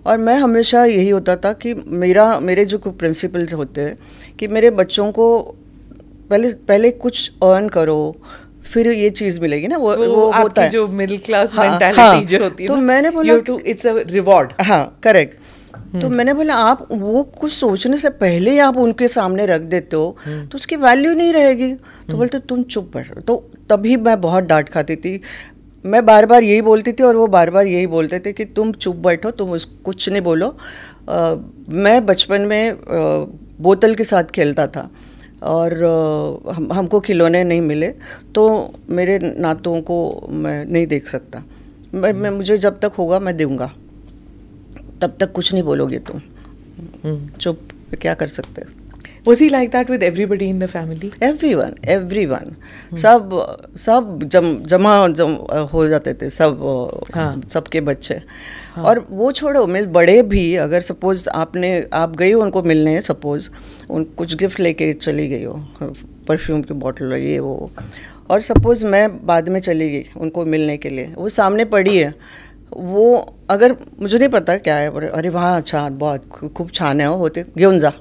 और मैं हमेशा यही होता था कि मेरे जो प्रिंसिपल्स होते हैं कि मेरे बच्चों को पहले कुछ अर्न करो, फिर ये चीज़ मिलेगी ना. वो होता है जो मिडिल क्लास मेंटालिटी जो होती है. तो मैंने बोला इट्स अ रिवॉर्ड. हाँ, करेक्ट. तो मैंने बोला आप वो कुछ सोचने से पहले ही आप उनके सामने रख देते हो, तो उसकी वैल्यू नहीं रहेगी. तो बोलते तुम चुप बैठो. तो तभी मैं बहुत डांट खाती थी. मैं बार बार यही बोलती थी और वो बार बार यही बोलते थे कि तुम चुप बैठो, तुम कुछ नहीं बोलो. मैं बचपन में बोतल के साथ खेलता था, और हमको खिलौने नहीं मिले, तो मेरे नातों को मैं नहीं देख सकता. मैं मुझे जब तक होगा मैं दूंगा, तब तक कुछ नहीं बोलोगे तुम. चुप, क्या कर सकते हैं. Was he like that with everybody in the family? Everyone. सब जमा हो जाते थे सब. सबके बच्चे. और वो छोड़ो, मैं बड़े भी, अगर सपोज आप गई हो उनको मिलने, सपोज कुछ गिफ्ट लेके चली गई हो, परफ्यूम की बोतल ये वो, और सपोज मैं बाद में चली गई उनको मिलने के लिए, वो सामने पड़ी है, वो अगर मुझे नहीं पता क्या है, अरे वाह अच्छा, बहुत खूप छान है, होते घेऊन जा,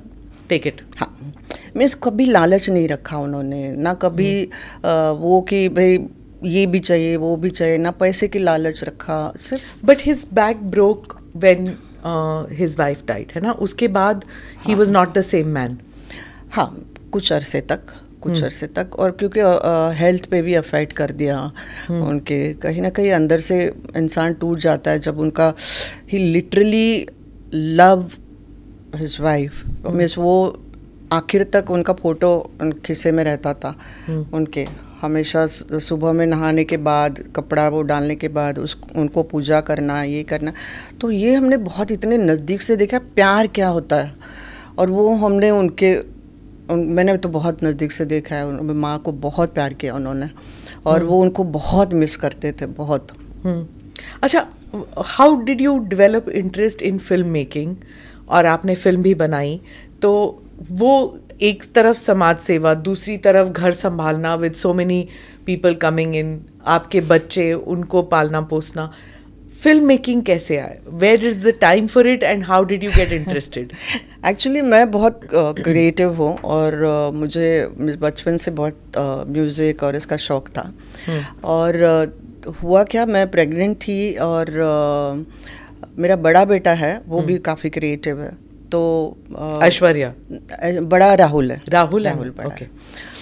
टेक इट. हाँ, मीन्स कभी लालच नहीं रखा उन्होंने ना, कभी वो कि भाई ये भी चाहिए वो भी चाहिए, ना पैसे की लालच रखा सिर्फ। But his back broke when his wife died, है ना, उसके बाद he was not the same man. हाँ, कुछ अरसे तक और क्योंकि हेल्थ पे भी अफेक्ट कर दिया उनके, कहीं ना कहीं अंदर से इंसान टूट जाता है जब उनका ही literally love his wife means वो आखिर तक उनका फोटो खिस्से में रहता था उनके, हमेशा सुबह में नहाने के बाद कपड़ा वो डालने के बाद उनको पूजा करना, ये करना। तो ये हमने बहुत इतने नज़दीक से देखा प्यार क्या होता है, और वो हमने मैंने तो बहुत नज़दीक से देखा है। माँ को बहुत प्यार किया उन्होंने, और वो उनको बहुत मिस करते थे, बहुत। अच्छा, how did you develop interest in film making? और आपने फिल्म भी बनाई, तो वो एक तरफ समाज सेवा, दूसरी तरफ घर संभालना with so many people coming in, आपके बच्चे, उनको पालना पोसना, फिल्म मेकिंग कैसे आए? Where is the time for it and how did you get interested? Actually मैं बहुत क्रिएटिव हूँ, और मुझे बचपन से बहुत म्यूज़िक और इसका शौक़ था। और हुआ क्या, मैं प्रेग्नेंट थी, और मेरा बड़ा बेटा है वो भी काफ़ी क्रिएटिव है। तो ऐश्वर्या बड़ा राहुल बड़ा okay. है।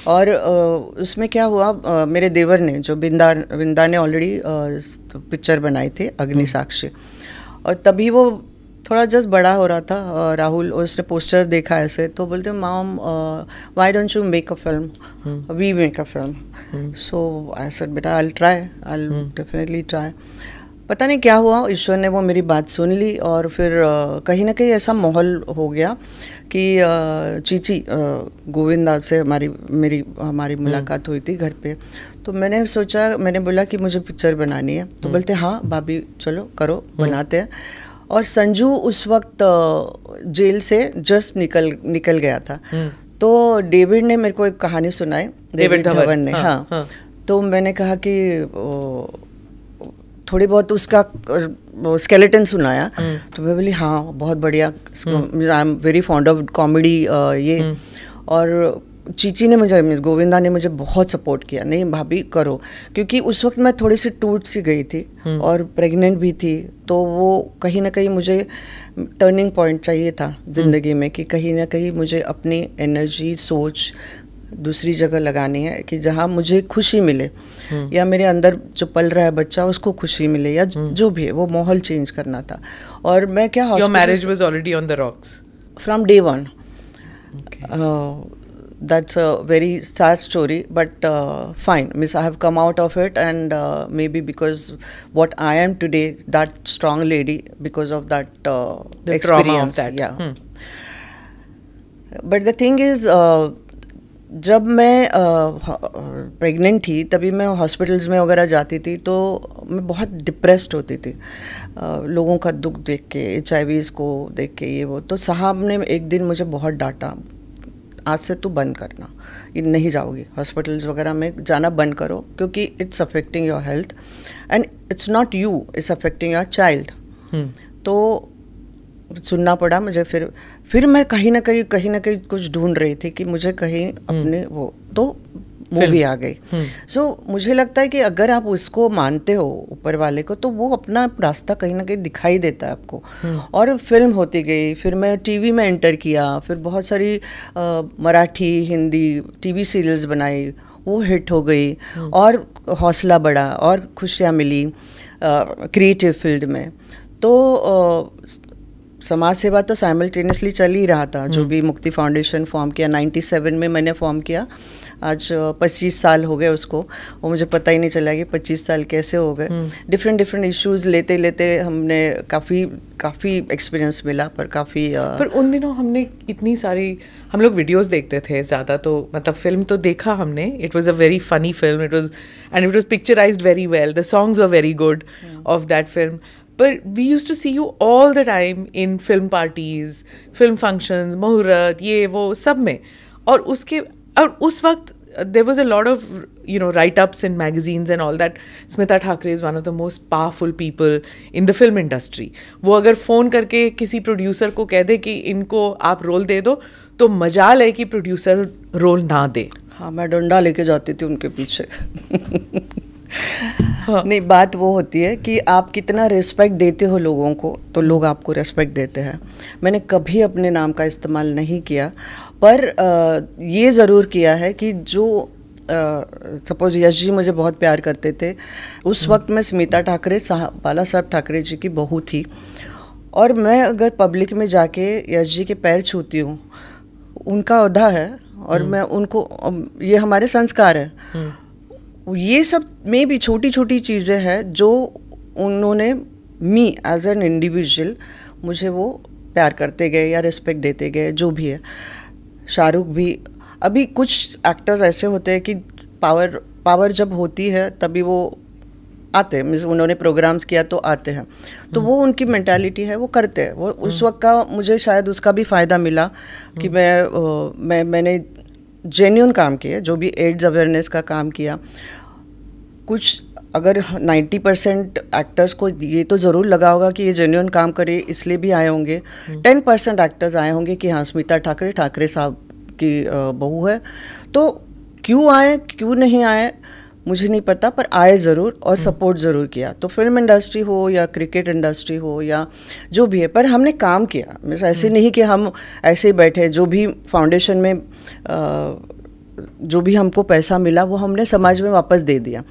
और उसमें क्या हुआ, मेरे देवर ने, जो बिंदा ने ऑलरेडी पिक्चर बनाई थी अग्नि साक्षी, और तभी वो थोड़ा जस्ट बड़ा हो रहा था राहुल, और उसने पोस्टर देखा ऐसे, तो बोलते mom why don't you make a film, we make a film. So I said बेटा आई विल डेफिनेटली ट्राई। पता नहीं क्या हुआ, ईश्वर ने वो मेरी बात सुन ली, और फिर कहीं ना कहीं ऐसा माहौल हो गया कि चीची गोविंदा से हमारी मुलाकात हुई थी घर पे। तो मैंने बोला कि मुझे पिक्चर बनानी है। तो बोलते हाँ भाभी चलो करो, बनाते हैं। और संजू उस वक्त जेल से जस्ट निकल गया था। तो डेविड ने मेरे को एक कहानी सुनाई, डेविड धवन ने। हाँ। तो मैंने कहा कि थोड़ी बहुत उसका स्केलेटन सुनाया। तो मैं बोली हाँ बहुत बढ़िया, I am very fond of comedy ये। और चीची ने मुझे, गोविंदा ने मुझे बहुत सपोर्ट किया, नहीं भाभी करो, क्योंकि उस वक्त मैं थोड़ी सी टूट सी गई थी और प्रेग्नेंट भी थी। तो वो कहीं ना कहीं मुझे टर्निंग पॉइंट चाहिए था ज़िंदगी में, कि कहीं ना कहीं मुझे अपनी एनर्जी, सोच दूसरी जगह लगानी है, कि जहाँ मुझे खुशी मिले, या मेरे अंदर जो पल रहा है बच्चा उसको खुशी मिले, या जो भी है, वो माहौल चेंज करना था। और मैं क्या, your marriage was already on the rocks from day one. That's a very sad story, but fine. Miss, I have come out of it, and maybe because what I am today, that strong lady, because of that the experience. Trauma of that. Yeah. But the thing is, जब मैं pregnant थी तभी मैं hospitals में वगैरह जाती थी, तो मैं बहुत डिप्रेस्ड होती थी लोगों का दुख देख के, HIVs को देख के, ये वो। तो साहब ने एक दिन मुझे बहुत डांटा, आज से तू बंद करना, ये नहीं जाओगी हॉस्पिटल्स वगैरह में, जाना बंद करो, क्योंकि it's affecting your health and it's not you, it's affecting your child. तो सुनना पड़ा मुझे। फिर मैं कहीं ना कहीं कुछ ढूंढ रही थी कि मुझे कहीं अपने वो, तो मूवी आ गई। सो मुझे लगता है कि अगर आप उसको मानते हो ऊपर वाले को, तो वो अपना रास्ता कहीं ना कहीं दिखाई देता है आपको। और फिल्म होती गई, फिर मैं टीवी में एंटर किया, फिर बहुत सारी मराठी, हिंदी टीवी सीरियल्स बनाई, वो हिट हो गई, और हौसला बढ़ा और खुशियाँ मिली क्रिएटिव फील्ड में। तो समाज सेवा तो साइमल्टेनियसली चल ही रहा था। जो भी मुक्ति फाउंडेशन फॉर्म किया 97 में मैंने फॉर्म किया, आज 25 साल हो गए उसको, वो मुझे पता ही नहीं चला कि 25 साल कैसे हो गए। डिफरेंट इश्यूज लेते लेते हमने काफ़ी एक्सपीरियंस मिला, पर काफ़ी पर उन दिनों हमने इतनी सारी, हम लोग वीडियोस देखते थे ज़्यादा, तो मतलब फिल्म तो देखा हमने, it was a very funny film, it was picturised very well, the songs were very good of that film. But we used to see you all the time in film parties, film functions, मुहूर्त, ये वो सब में। और उस वक्त there was a lot of, you know, write-ups in magazines and all that. Smita Thakre is one of the most powerful people in the film industry. वो अगर फ़ोन करके किसी प्रोड्यूसर को कह दे कि इनको आप रोल दे दो, तो मजाल है कि प्रोड्यूसर रोल ना दे। हाँ, मैं डंडा लेके जाती थी उनके पीछे। नहीं, बात वो होती है कि आप कितना रिस्पेक्ट देते हो लोगों को, तो लोग आपको रिस्पेक्ट देते हैं। मैंने कभी अपने नाम का इस्तेमाल नहीं किया, पर ये ज़रूर किया है कि जो सपोज यश जी मुझे बहुत प्यार करते थे, उस वक्त मैं स्मिता ठाकरे बाला साहब ठाकरे जी की बहू थी, और मैं अगर पब्लिक में जाके यश जी के पैर छूती हूँ, उनका ओहदा है और मैं उनको, ये हमारे संस्कार है। ये सब में भी छोटी छोटी चीज़ें हैं जो उन्होंने मी एज एन इंडिविजुअल मुझे वो प्यार करते गए या रिस्पेक्ट देते गए, जो भी है। शाहरुख भी, अभी कुछ एक्टर्स ऐसे होते हैं कि पावर जब होती है तभी वो आते हैं, मीन्स उन्होंने प्रोग्राम्स किया तो आते हैं, तो वो उनकी मेंटालिटी है, वो करते हैं। वो उस वक्त का मुझे शायद उसका भी फ़ायदा मिला कि मैंने जेन्युइन काम किया, जो भी एड्स अवेयरनेस का काम किया। कुछ अगर 90% एक्टर्स को ये तो ज़रूर लगा होगा कि ये जेन्युइन काम करे, इसलिए भी आए होंगे। 10% एक्टर्स आए होंगे कि हाँ, स्मिता ठाकरे साहब की बहू है, तो क्यों आए क्यों नहीं आए मुझे नहीं पता, पर आए ज़रूर और सपोर्ट ज़रूर किया। तो फिल्म इंडस्ट्री हो या क्रिकेट इंडस्ट्री हो या जो भी है, पर हमने काम किया। मीन्स ऐसे नहीं कि हम ऐसे ही बैठे। जो भी फाउंडेशन में जो भी हमको पैसा मिला वो हमने समाज में वापस दे दिया।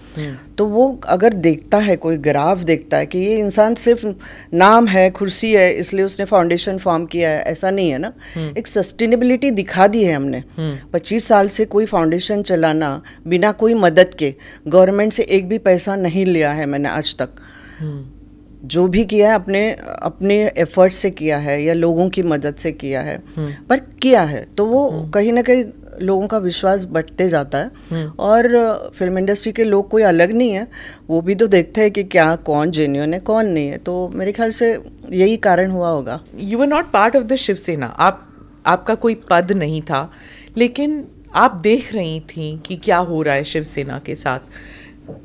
तो वो अगर देखता है, कोई ग्राफ देखता है कि ये इंसान सिर्फ नाम है, कुर्सी है, इसलिए उसने फाउंडेशन फॉर्म किया है, ऐसा नहीं है ना। एक सस्टेनेबिलिटी दिखा दी है हमने। 25 साल से कोई फाउंडेशन चलाना बिना कोई मदद के, गवर्नमेंट से एक भी पैसा नहीं लिया है मैंने आज तक। जो भी किया है अपने एफर्ट से किया है या लोगों की मदद से किया है, पर किया है, तो वो कहीं ना कहीं लोगों का विश्वास बढ़ते जाता है। और फिल्म इंडस्ट्री के लोग कोई अलग नहीं है, वो भी तो देखते हैं कि क्या कौन जेन्युइन है कौन नहीं है। तो मेरे ख्याल से यही कारण हुआ होगा। You were not part of the Shiv Sena, आपका कोई पद नहीं था, लेकिन आप देख रही थी कि क्या हो रहा है शिवसेना के साथ।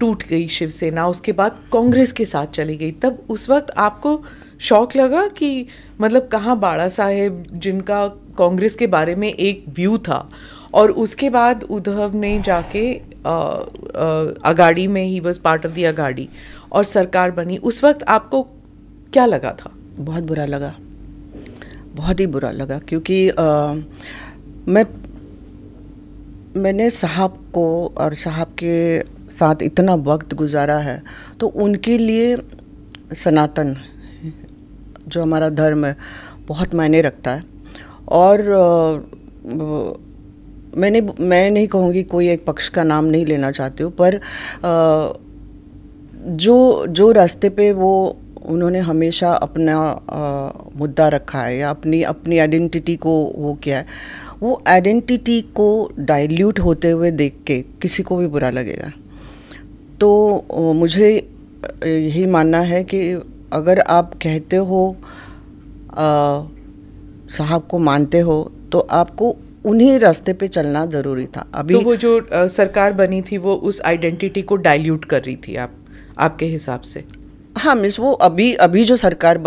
टूट गई शिवसेना, उसके बाद कांग्रेस के साथ चली गई। तब उस वक्त आपको शौक लगा कि मतलब कहाँ बाड़ा साहेब, जिनका कांग्रेस के बारे में एक व्यू था, और उसके बाद उद्धव ने जाके अगाड़ी में, he was part of the अगाड़ी, और सरकार बनी। उस वक्त आपको क्या लगा था? बहुत बुरा लगा, बहुत ही बुरा लगा, क्योंकि मैंने साहब को और साहब के साथ इतना वक्त गुजारा है, तो उनके लिए सनातन जो हमारा धर्म है बहुत मायने रखता है। और मैं नहीं कहूँगी, कोई एक पक्ष का नाम नहीं लेना चाहती हूँ, पर जो रास्ते पे वो उन्होंने हमेशा अपना मुद्दा रखा है या अपनी आइडेंटिटी को वो किया है, वो आइडेंटिटी को डाइल्यूट होते हुए देख के किसी को भी बुरा लगेगा। तो मुझे यही मानना है कि अगर आप कहते हो, साहब को मानते हो, तो आपको उन्हीं रास्ते पे चलना ज़रूरी था। अभी तो वो जो सरकार बनी थी वो उस आइडेंटिटी को डाइल्यूट कर रही थी आपके हिसाब से? हाँ मिस, वो अभी जो सरकार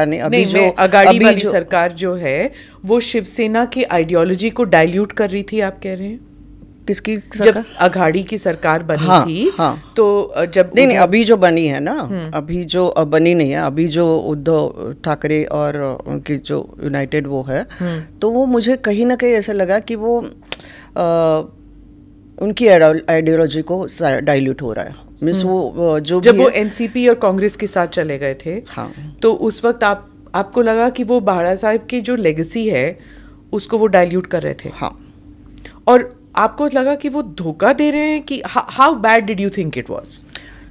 ने अभी नहीं, जो अगाड़ी वाली सरकार जो है वो शिवसेना की आइडियोलॉजी को डाइल्यूट कर रही थी, आप कह रहे हैं? किसकी जब अघाड़ी की सरकार बनी थी, हाँ। तो जब नहीं, अभी जो बनी है ना, अभी जो बनी नहीं है, अभी जो उद्धव ठाकरे और उनकी जो यूनाइटेड वो है, तो वो मुझे कहीं ना कहीं ऐसा लगा कि वो उनकी आइडियोलॉजी को डाइल्यूट हो रहा है। मिस वो जो जब वो एनसीपी और कांग्रेस के साथ चले गए थे, हाँ, तो उस वक्त आपको लगा कि वो बाड़ा साहब की जो लेगेसी है उसको वो डाइल्यूट कर रहे थे। हाँ, और आपको लगा कि वो धोखा दे रहे हैं कि how bad did you think it was?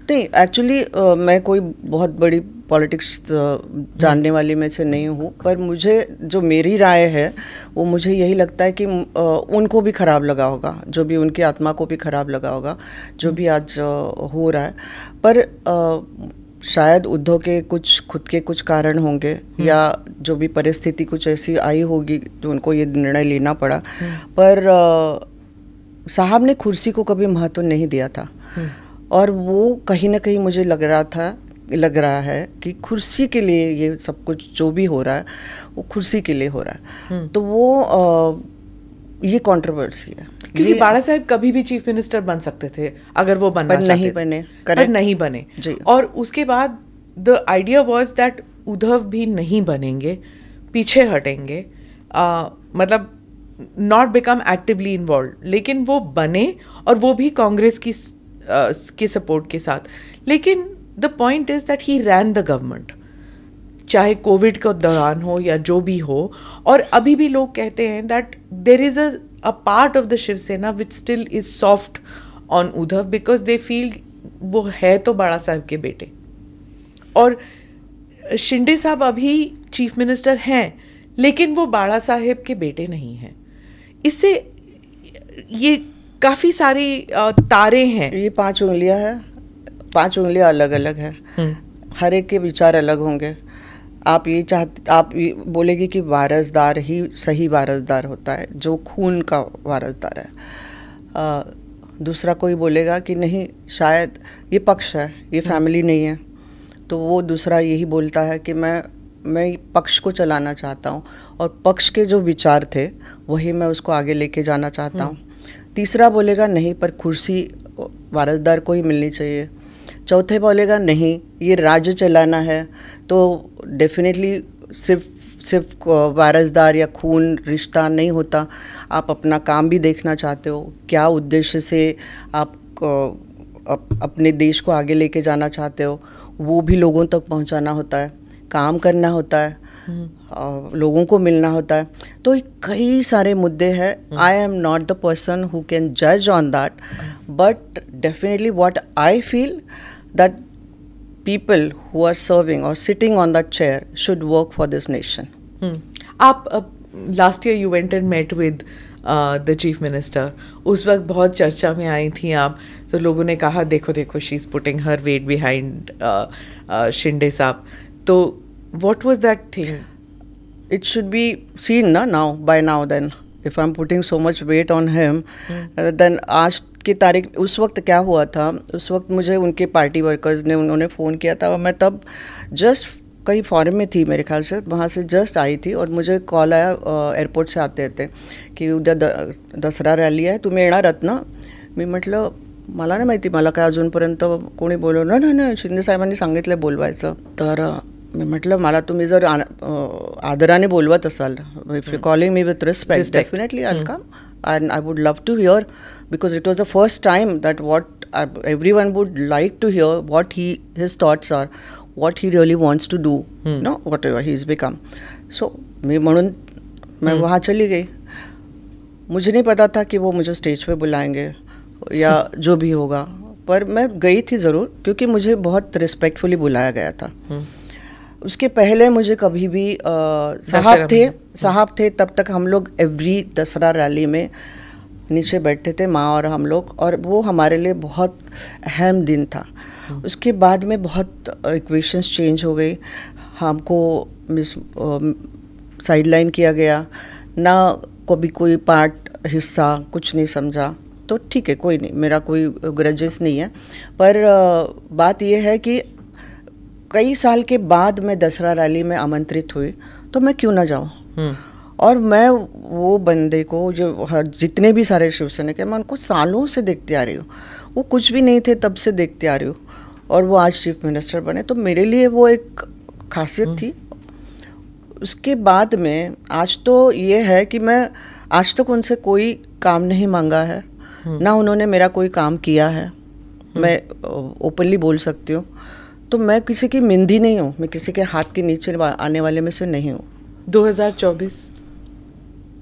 नहीं, एक्चुअली मैं कोई बहुत बड़ी पॉलिटिक्स जानने वाली में से नहीं हूँ, पर मुझे जो मेरी राय है वो मुझे यही लगता है कि उनको भी ख़राब लगा होगा, जो भी उनकी आत्मा को भी ख़राब लगा होगा जो भी आज हो रहा है। पर शायद उद्धव के खुद के कुछ कारण होंगे, या जो भी परिस्थिति कुछ ऐसी आई होगी जो उनको ये निर्णय लेना पड़ा। पर साहब ने कुर्सी को कभी महत्व नहीं दिया था, और वो कहीं ना कहीं मुझे लग रहा है कि कुर्सी के लिए ये सब कुछ जो भी हो रहा है वो कुर्सी के लिए हो रहा है। तो वो ये कंट्रोवर्सी है। क्योंकि बाला साहेब कभी भी चीफ मिनिस्टर बन सकते थे अगर वो बनना चाहते थे, पर नहीं बने। और उसके बाद the idea was that Uddhav भी नहीं बनेंगे, पीछे हटेंगे, मतलब नॉट बिकम एक्टिवली इन्वॉल्व, लेकिन वो बने और वो भी कांग्रेस की सपोर्ट के साथ। लेकिन the point is that he rain the government, चाहे कोविड के दौरान हो या जो भी हो। और अभी भी लोग कहते हैं that there is a part of the Shiv Sena which still is soft on Uddhav because they feel वो है तो बाला साहब के बेटे। और शिंदे साहब अभी चीफ मिनिस्टर हैं लेकिन वो बाला साहेब के बेटे नहीं हैं। इससे ये काफ़ी सारी तारे हैं। ये 5 उंगलियां हैं, 5 उंगलियां अलग अलग है, हर एक के विचार अलग होंगे। आप ये बोलेगी कि वारसदार ही सही वारसदार होता है, जो खून का वारसदार है। दूसरा कोई बोलेगा कि नहीं, शायद ये पक्ष है, ये फैमिली नहीं है, तो वो दूसरा यही बोलता है कि मैं पक्ष को चलाना चाहता हूँ और पक्ष के जो विचार थे वही मैं उसको आगे लेके जाना चाहता हूँ। तीसरा बोलेगा नहीं, पर कुर्सी वारसदार को ही मिलनी चाहिए। चौथे बोलेगा नहीं, ये राज्य चलाना है तो डेफिनेटली सिर्फ वारसदार या खून रिश्ता नहीं होता, आप अपना काम भी देखना चाहते हो, क्या उद्देश्य से आप अपने देश को आगे लेके जाना चाहते हो, वो भी लोगों तक पहुंचाना होता है, काम करना होता है, लोगों को मिलना होता है। तो कई सारे मुद्दे हैं। I am not the person who can जज on that, but definitely what I feel that people who are serving or sitting on that chair should work for this nation. आप last year you went and met with the chief minister. उस वक्त बहुत चर्चा में आई थी आप, तो लोगों ने कहा देखो she is putting her weight behind Shinde साहब। तो what was that thing? It should be seen by now then. If I'm putting so much weight on him, then आज की तारीख, उस वक्त क्या हुआ था, उस वक्त मुझे उनके पार्टी वर्कर्स ने उन्होंने फ़ोन किया था और मैं तब जस्ट कहीं फॉरेन में थी मेरे ख्याल से, वहाँ से जस्ट आई थी और मुझे कॉल आया एअरपोर्ट से आते की उद्या दसरा रॅली आहे, तुम्ही येणार आहात ना? मी म्हटलं मला नाही माहिती, मला काय अजूनपर्यंत कोणी बोलवलं नाही, शिंदे साहेबांनी सांगितलं बोलवायचं. तर मी म्हटलं मला तुम्ही जर आदराने बोलवत असाल, if you calling me with respect, definitely I will come and I would love to hear, because it was the first time that what everyone would like to hear what his thoughts are, what he really wants to do, whatever he's become. So मैं वहाँ चली गई। मुझे नहीं पता था कि वो मुझे स्टेज पे बुलाएंगे या जो भी होगा, पर मैं गई थी ज़रूर क्योंकि मुझे बहुत रिस्पेक्टफुली बुलाया गया था। उसके पहले मुझे कभी भी साहब थे तब तक हम लोग एवरी दसरा रैली में नीचे बैठते थे, माँ और हम लोग, और वो हमारे लिए बहुत अहम दिन था। उसके बाद में बहुत इक्वेशंस चेंज हो गई, हमको साइडलाइन किया गया ना, कभी कोई पार्ट हिस्सा कुछ नहीं समझा। तो ठीक है, कोई नहीं, मेरा कोई ग्रजेस नहीं है, पर बात यह है कि कई साल के बाद मैं दसरा रैली में आमंत्रित हुई तो मैं क्यों ना जाऊं। और मैं वो बंदे को जो जितने भी सारे शिवसेना के, मैं उनको सालों से देखती आ रही हूँ, वो कुछ भी नहीं थे तब से देखते आ रही हूँ, और वो आज चीफ मिनिस्टर बने, तो मेरे लिए वो एक खासियत थी। उसके बाद में आज तो ये है कि मैं आज तक उनसे कोई काम नहीं मांगा है, ना उन्होंने मेरा कोई काम किया है, मैं ओपनली बोल सकती हूँ। तो मैं किसी की मिंदी नहीं हूँ, मैं किसी के हाथ के नीचे आने वाले में से नहीं हूँ। 2024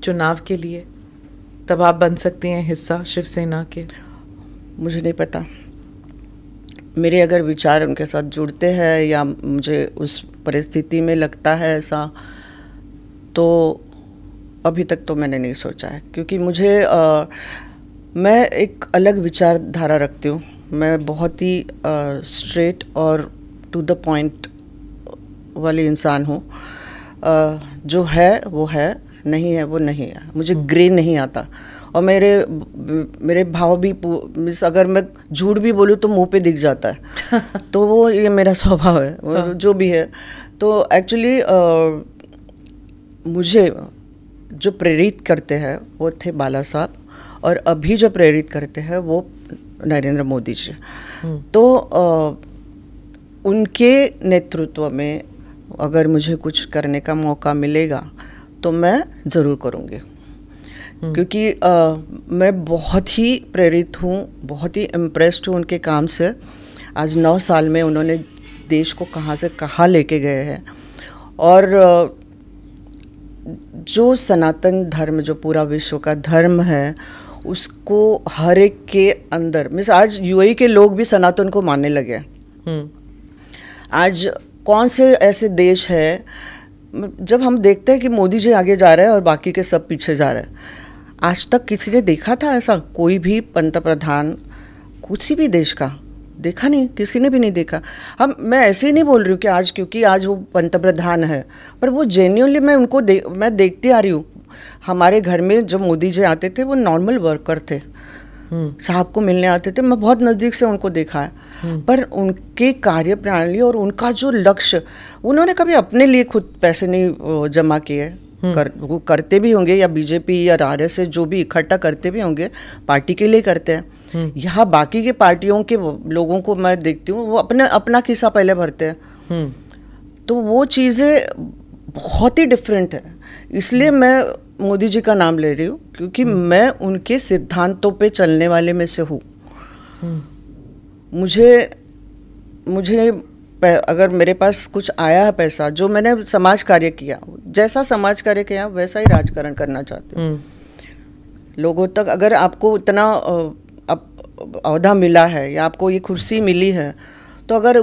चुनाव के लिए तब आप बन सकती हैं हिस्सा शिवसेना के? मुझे नहीं पता, मेरे अगर विचार उनके साथ जुड़ते हैं या मुझे उस परिस्थिति में लगता है ऐसा, तो अभी तक तो मैंने नहीं सोचा है, क्योंकि मुझे मैं एक अलग विचारधारा रखती हूँ। मैं बहुत ही स्ट्रेट और टू द पॉइंट वाली इंसान हूँ। जो है वो है, नहीं है वो नहीं है, मुझे ग्रे नहीं आता। और मेरे भाव भी, अगर मैं झूठ भी बोलूँ तो मुंह पे दिख जाता है तो वो ये मेरा स्वभाव है, जो भी है। तो एक्चुअली मुझे जो प्रेरित करते हैं वो थे बाला साहब, और अभी जो प्रेरित करते हैं वो नरेंद्र मोदी जी। तो उनके नेतृत्व में अगर मुझे कुछ करने का मौका मिलेगा तो मैं ज़रूर करूँगी, क्योंकि मैं बहुत ही प्रेरित हूँ, बहुत ही इम्प्रेस्ड हूँ उनके काम से। आज 9 साल में उन्होंने देश को कहाँ से कहाँ लेके गए हैं, और जो सनातन धर्म, जो पूरा विश्व का धर्म है, उसको हर एक के अंदर, मीन्स आज यूएई के लोग भी सनातन को मानने लगे। आज कौन से ऐसे देश है, जब हम देखते हैं कि मोदी जी आगे जा रहे हैं और बाकी के सब पीछे जा रहे हैं, आज तक किसी ने देखा था ऐसा? कोई भी पंतप्रधान किसी भी देश का देखा नहीं, किसी ने भी नहीं देखा। मैं ऐसे ही नहीं बोल रही हूँ कि आज क्योंकि आज वो पंतप्रधान है, पर वो जेन्युइनली मैं उनको मैं देखती आ रही हूँ। हमारे घर में जब मोदी जी आते थे वो नॉर्मल वर्कर थे, साहब को मिलने आते थे, मैं बहुत नज़दीक से उनको देखा है। पर उनके कार्य प्रणाली और उनका जो लक्ष्य, उन्होंने कभी अपने लिए खुद पैसे नहीं जमा किए। वो करते भी होंगे, या बीजेपी या आरएसएस जो भी इकट्ठा करते भी होंगे, पार्टी के लिए करते हैं। यहाँ बाकी के पार्टियों के लोगों को मैं देखती हूँ, वो अपना खिस्सा पहले भरते हैं। तो वो चीज़ें बहुत ही डिफरेंट है। इसलिए मैं मोदी जी का नाम ले रही हूँ, क्योंकि मैं उनके सिद्धांतों पे चलने वाले में से हूँ। मुझे अगर मेरे पास कुछ आया है पैसा, जो मैंने समाज कार्य किया, जैसा समाज कार्य किया वैसा ही राजकारण करना चाहती हूँ। लोगों तक अगर आपको इतना अहदा मिला है या आपको ये कुर्सी मिली है, तो अगर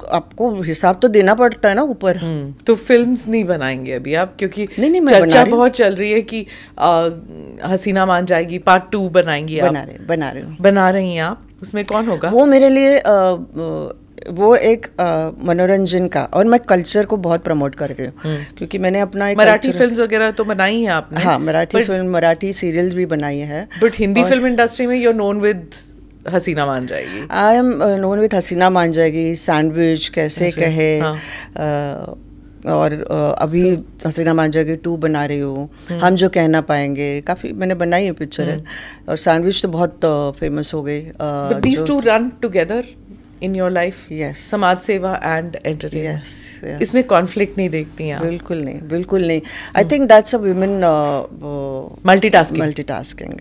आपको हिसाब तो देना पड़ता है ना ऊपर। तो फिल्म्स नहीं बनाएंगे अभी आप? क्योंकि नहीं, चर्चा बहुत चल रही है कि हसीना मान जाएगी पार्ट 2 बनाएंगी आप। बना रही हैं आप? उसमें कौन होगा? वो मेरे लिए वो एक मनोरंजन का, और मैं कल्चर को बहुत प्रमोट कर रही हूँ, क्योंकि मैंने अपना एक मराठी फिल्म्स वगैरह तो बनाई हैं आपने? हाँ, मराठी फिल्म, मराठी सीरियल्स भी बनाई है। बट हिंदी फिल्म इंडस्ट्री में यू आर नोन विद हसीना मान जाएगी। आई एम नोन विद हसीना मान जाएगी, सैंडविच, कैसे कहे, और अभी हसीना मान जाएगी 2 बना रही हूँ। हम जो कहना पाएंगे, काफ़ी मैंने बनाई है पिक्चर है, और सैंडविच तो बहुत फेमस हो गई। These two run together in your life? Yes. समाज सेवा and entertainment. Yes. इसमें कॉन्फ्लिक्ट नहीं देखती हैं आप? बिल्कुल नहीं। I think that's a women multitasking.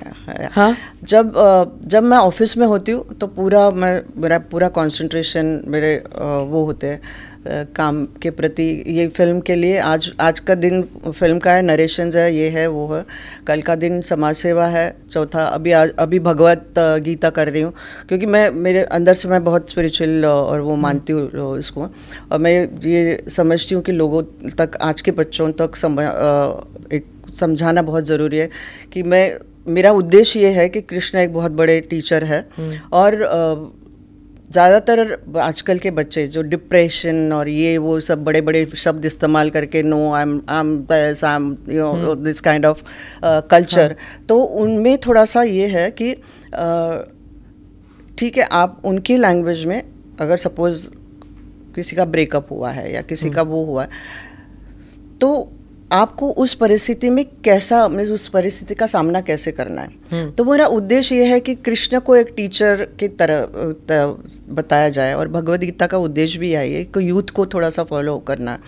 हाँ, जब मैं ऑफिस में होती हूँ तो मेरा पूरा कंसंट्रेशन मेरे वो होते हैं काम के प्रति। ये फिल्म के लिए आज का दिन फिल्म का है, नरेशंस है, ये है वो है। कल का दिन समाज सेवा है, चौथा अभी भगवत गीता कर रही हूँ, क्योंकि मेरे अंदर से मैं बहुत स्पिरिचुअल और वो मानती हूँ इसको, और मैं ये समझती हूँ कि लोगों तक, आज के बच्चों तक एक समझाना बहुत ज़रूरी है कि मेरा उद्देश्य ये है कि कृष्ण एक बहुत बड़े टीचर है, और ज़्यादातर आजकल के बच्चे जो डिप्रेशन और ये वो सब बड़े बड़े शब्द इस्तेमाल करके, no I am you know this kind of culture, तो उनमें थोड़ा सा ये है कि ठीक है, आप उनकी लैंग्वेज में अगर सपोज किसी का ब्रेकअप हुआ है या किसी का वो हुआ है, तो आपको उस परिस्थिति में उस परिस्थिति का सामना कैसे करना है। तो मेरा उद्देश्य ये है कि कृष्ण को एक टीचर की तरह बताया जाए, और भगवद गीता का उद्देश्य भी यही है कि यूथ को थोड़ा सा फॉलो करना।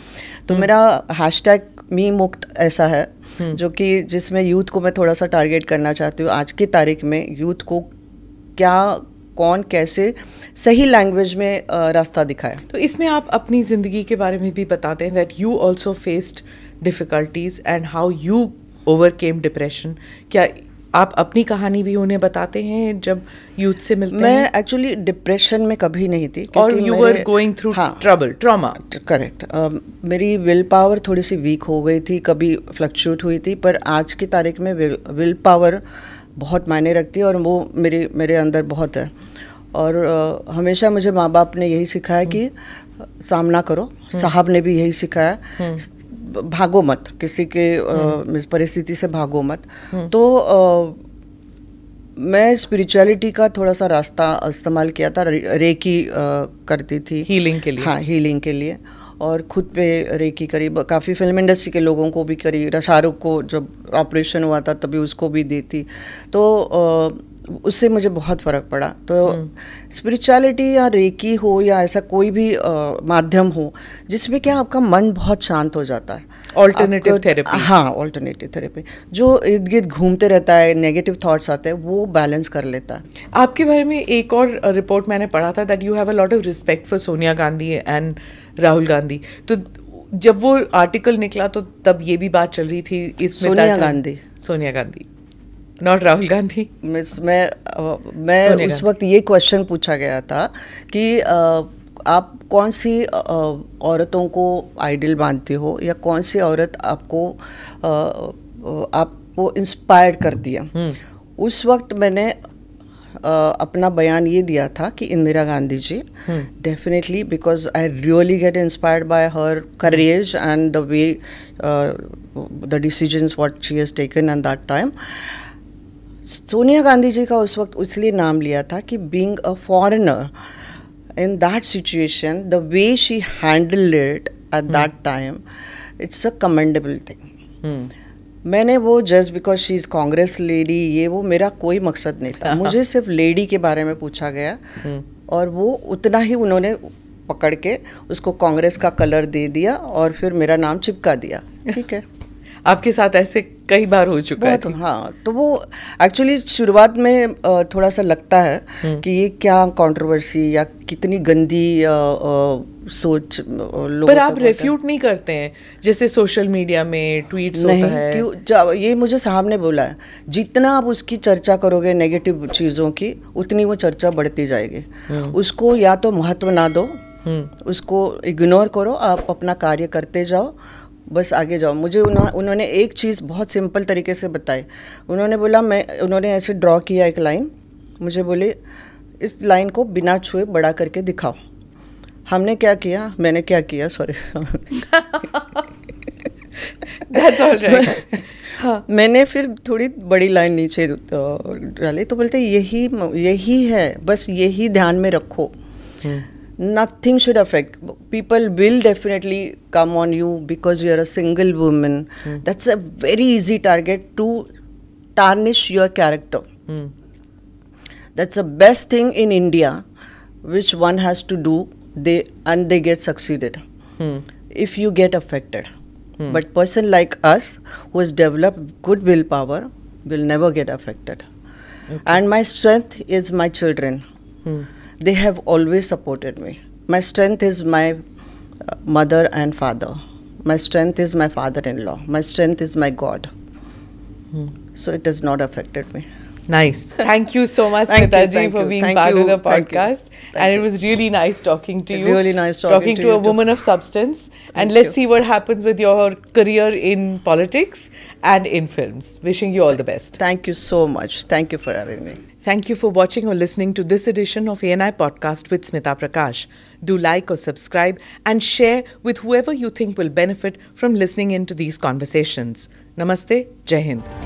तो मेरा हैशटैग मी मुक्त ऐसा है, जो कि जिसमें यूथ को मैं थोड़ा सा टारगेट करना चाहती हूँ। आज की तारीख में यूथ को कौन कैसे सही लैंग्वेज में रास्ता दिखाए। तो इसमें आप अपनी ज़िंदगी के बारे में भी बताते हैं, that you also faced difficulties and how you overcame depression. क्या आप अपनी कहानी भी उन्हें बताते हैं जब यूथ से मिलते हैं? मैं एक्चुअली डिप्रेशन में कभी नहीं थी, और you were going through trauma. Correct. मेरी विल पावर थोड़ी सी वीक हो गई थी, कभी फ्लक्चुएट हुई थी, पर आज की तारीख में विल पावर बहुत मायने रखती है, और वो मेरे अंदर बहुत है। और हमेशा मुझे माँ बाप ने यही सिखाया कि सामना करो, साहब ने भी यही सिखाया, भागो मत, किसी के परिस्थिति से भागो मत। तो मैं स्पिरिचुअलिटी का थोड़ा सा रास्ता इस्तेमाल किया था, रेकी करती थी हीलिंग के लिए। हाँ, हीलिंग के लिए। और खुद पे रेकी करी, काफ़ी फिल्म इंडस्ट्री के लोगों को भी करी, शाहरुख को जब ऑपरेशन हुआ था तभी उसको भी दी थी, तो उससे मुझे बहुत फ़र्क पड़ा। तो स्पिरिचुअलिटी या रेकी हो या ऐसा कोई भी माध्यम हो जिसमें क्या आपका मन बहुत शांत हो जाता है, ऑल्टरनेटिव थेरेपी। हाँ, ऑल्टरनेटिव थेरेपी, जो इर्द गिर्द घूमते रहता है, नेगेटिव थॉट्स आते हैं, वो बैलेंस कर लेता है। आपके बारे में एक और रिपोर्ट मैंने पढ़ा था that you have a lot of respect for Sonia Gandhi and Rahul Gandhi. तो जब वो आर्टिकल निकला तो तब ये भी बात चल रही थी इसमें सोनिया गांधी नॉट राहुल गांधी। मैं उस वक्त ये क्वेश्चन पूछा गया था कि आप कौन सी औरतों को आइडल मानते हो या कौन सी औरत आपको इंस्पायर करती है। उस वक्त मैंने अपना बयान ये दिया था कि Indira Gandhi ji, definitely, because I really get inspired by her courage and the way the decisions what she has taken at that time. Sonia Gandhi ji का उस वक्त इसलिए नाम लिया था कि being a foreigner in that situation, the way she handled it at that time, it's a commendable thing. मैंने वो just because she is Congress lady, ये वो मेरा कोई मकसद नहीं था। मुझे सिर्फ लेडी के बारे में पूछा गया और वो उतना ही उन्होंने पकड़ के उसको कांग्रेस का कलर दे दिया और फिर मेरा नाम चिपका दिया। ठीक है, आपके साथ ऐसे कई बार हो चुका है। हाँ, तो वो एक्चुअली शुरुआत में थोड़ा सा लगता है कि ये क्या कंट्रोवर्सी या कितनी गंदी सोच लोगों। पर आप रेफ्यूट नहीं करते हैं जैसे सोशल मीडिया में ट्वीट्स होता है? क्यों? ये मुझे सामने बोला है, जितना आप उसकी चर्चा करोगे नेगेटिव चीज़ों की, उतनी वो चर्चा बढ़ती जाएगी। उसको या तो महत्व ना दो, उसको इग्नोर करो, आप अपना कार्य करते जाओ, बस आगे जाओ। मुझे उन्होंने एक चीज़ बहुत सिंपल तरीके से बताई। उन्होंने बोला, उन्होंने ऐसे ड्रॉ किया एक लाइन, मुझे बोले इस लाइन को बिना छुए बड़ा करके दिखाओ। हमने क्या किया, मैंने क्या किया, सॉरी That's all right. हाँ. मैंने फिर थोड़ी बड़ी लाइन नीचे डाली, तो बोलते यही है, बस यही ध्यान में रखो। Nothing should affect. People will definitely come on you because you are a single woman. That's a very easy target to tarnish your character. That's the best thing in India, which one has to do. They get succeeded. If you get affected, but person like us who has developed good willpower will never get affected. Okay. And my strength is my children. They have always supported me. My strength is my mother and father. My strength is my father-in-law. My strength is my God. So it has not affected me. Nice. Thank you so much, Smita ji, for being part of the podcast. And it was really nice talking to you. Really nice talking to a woman of substance. And let's see what happens with your career in politics and in films. Wishing you all the best. Thank you so much. Thank you for having me. Thank you for watching or listening to this edition of ANI Podcast with Smita Prakash. Do like or subscribe and share with whoever you think will benefit from listening into these conversations. Namaste. Jai Hind.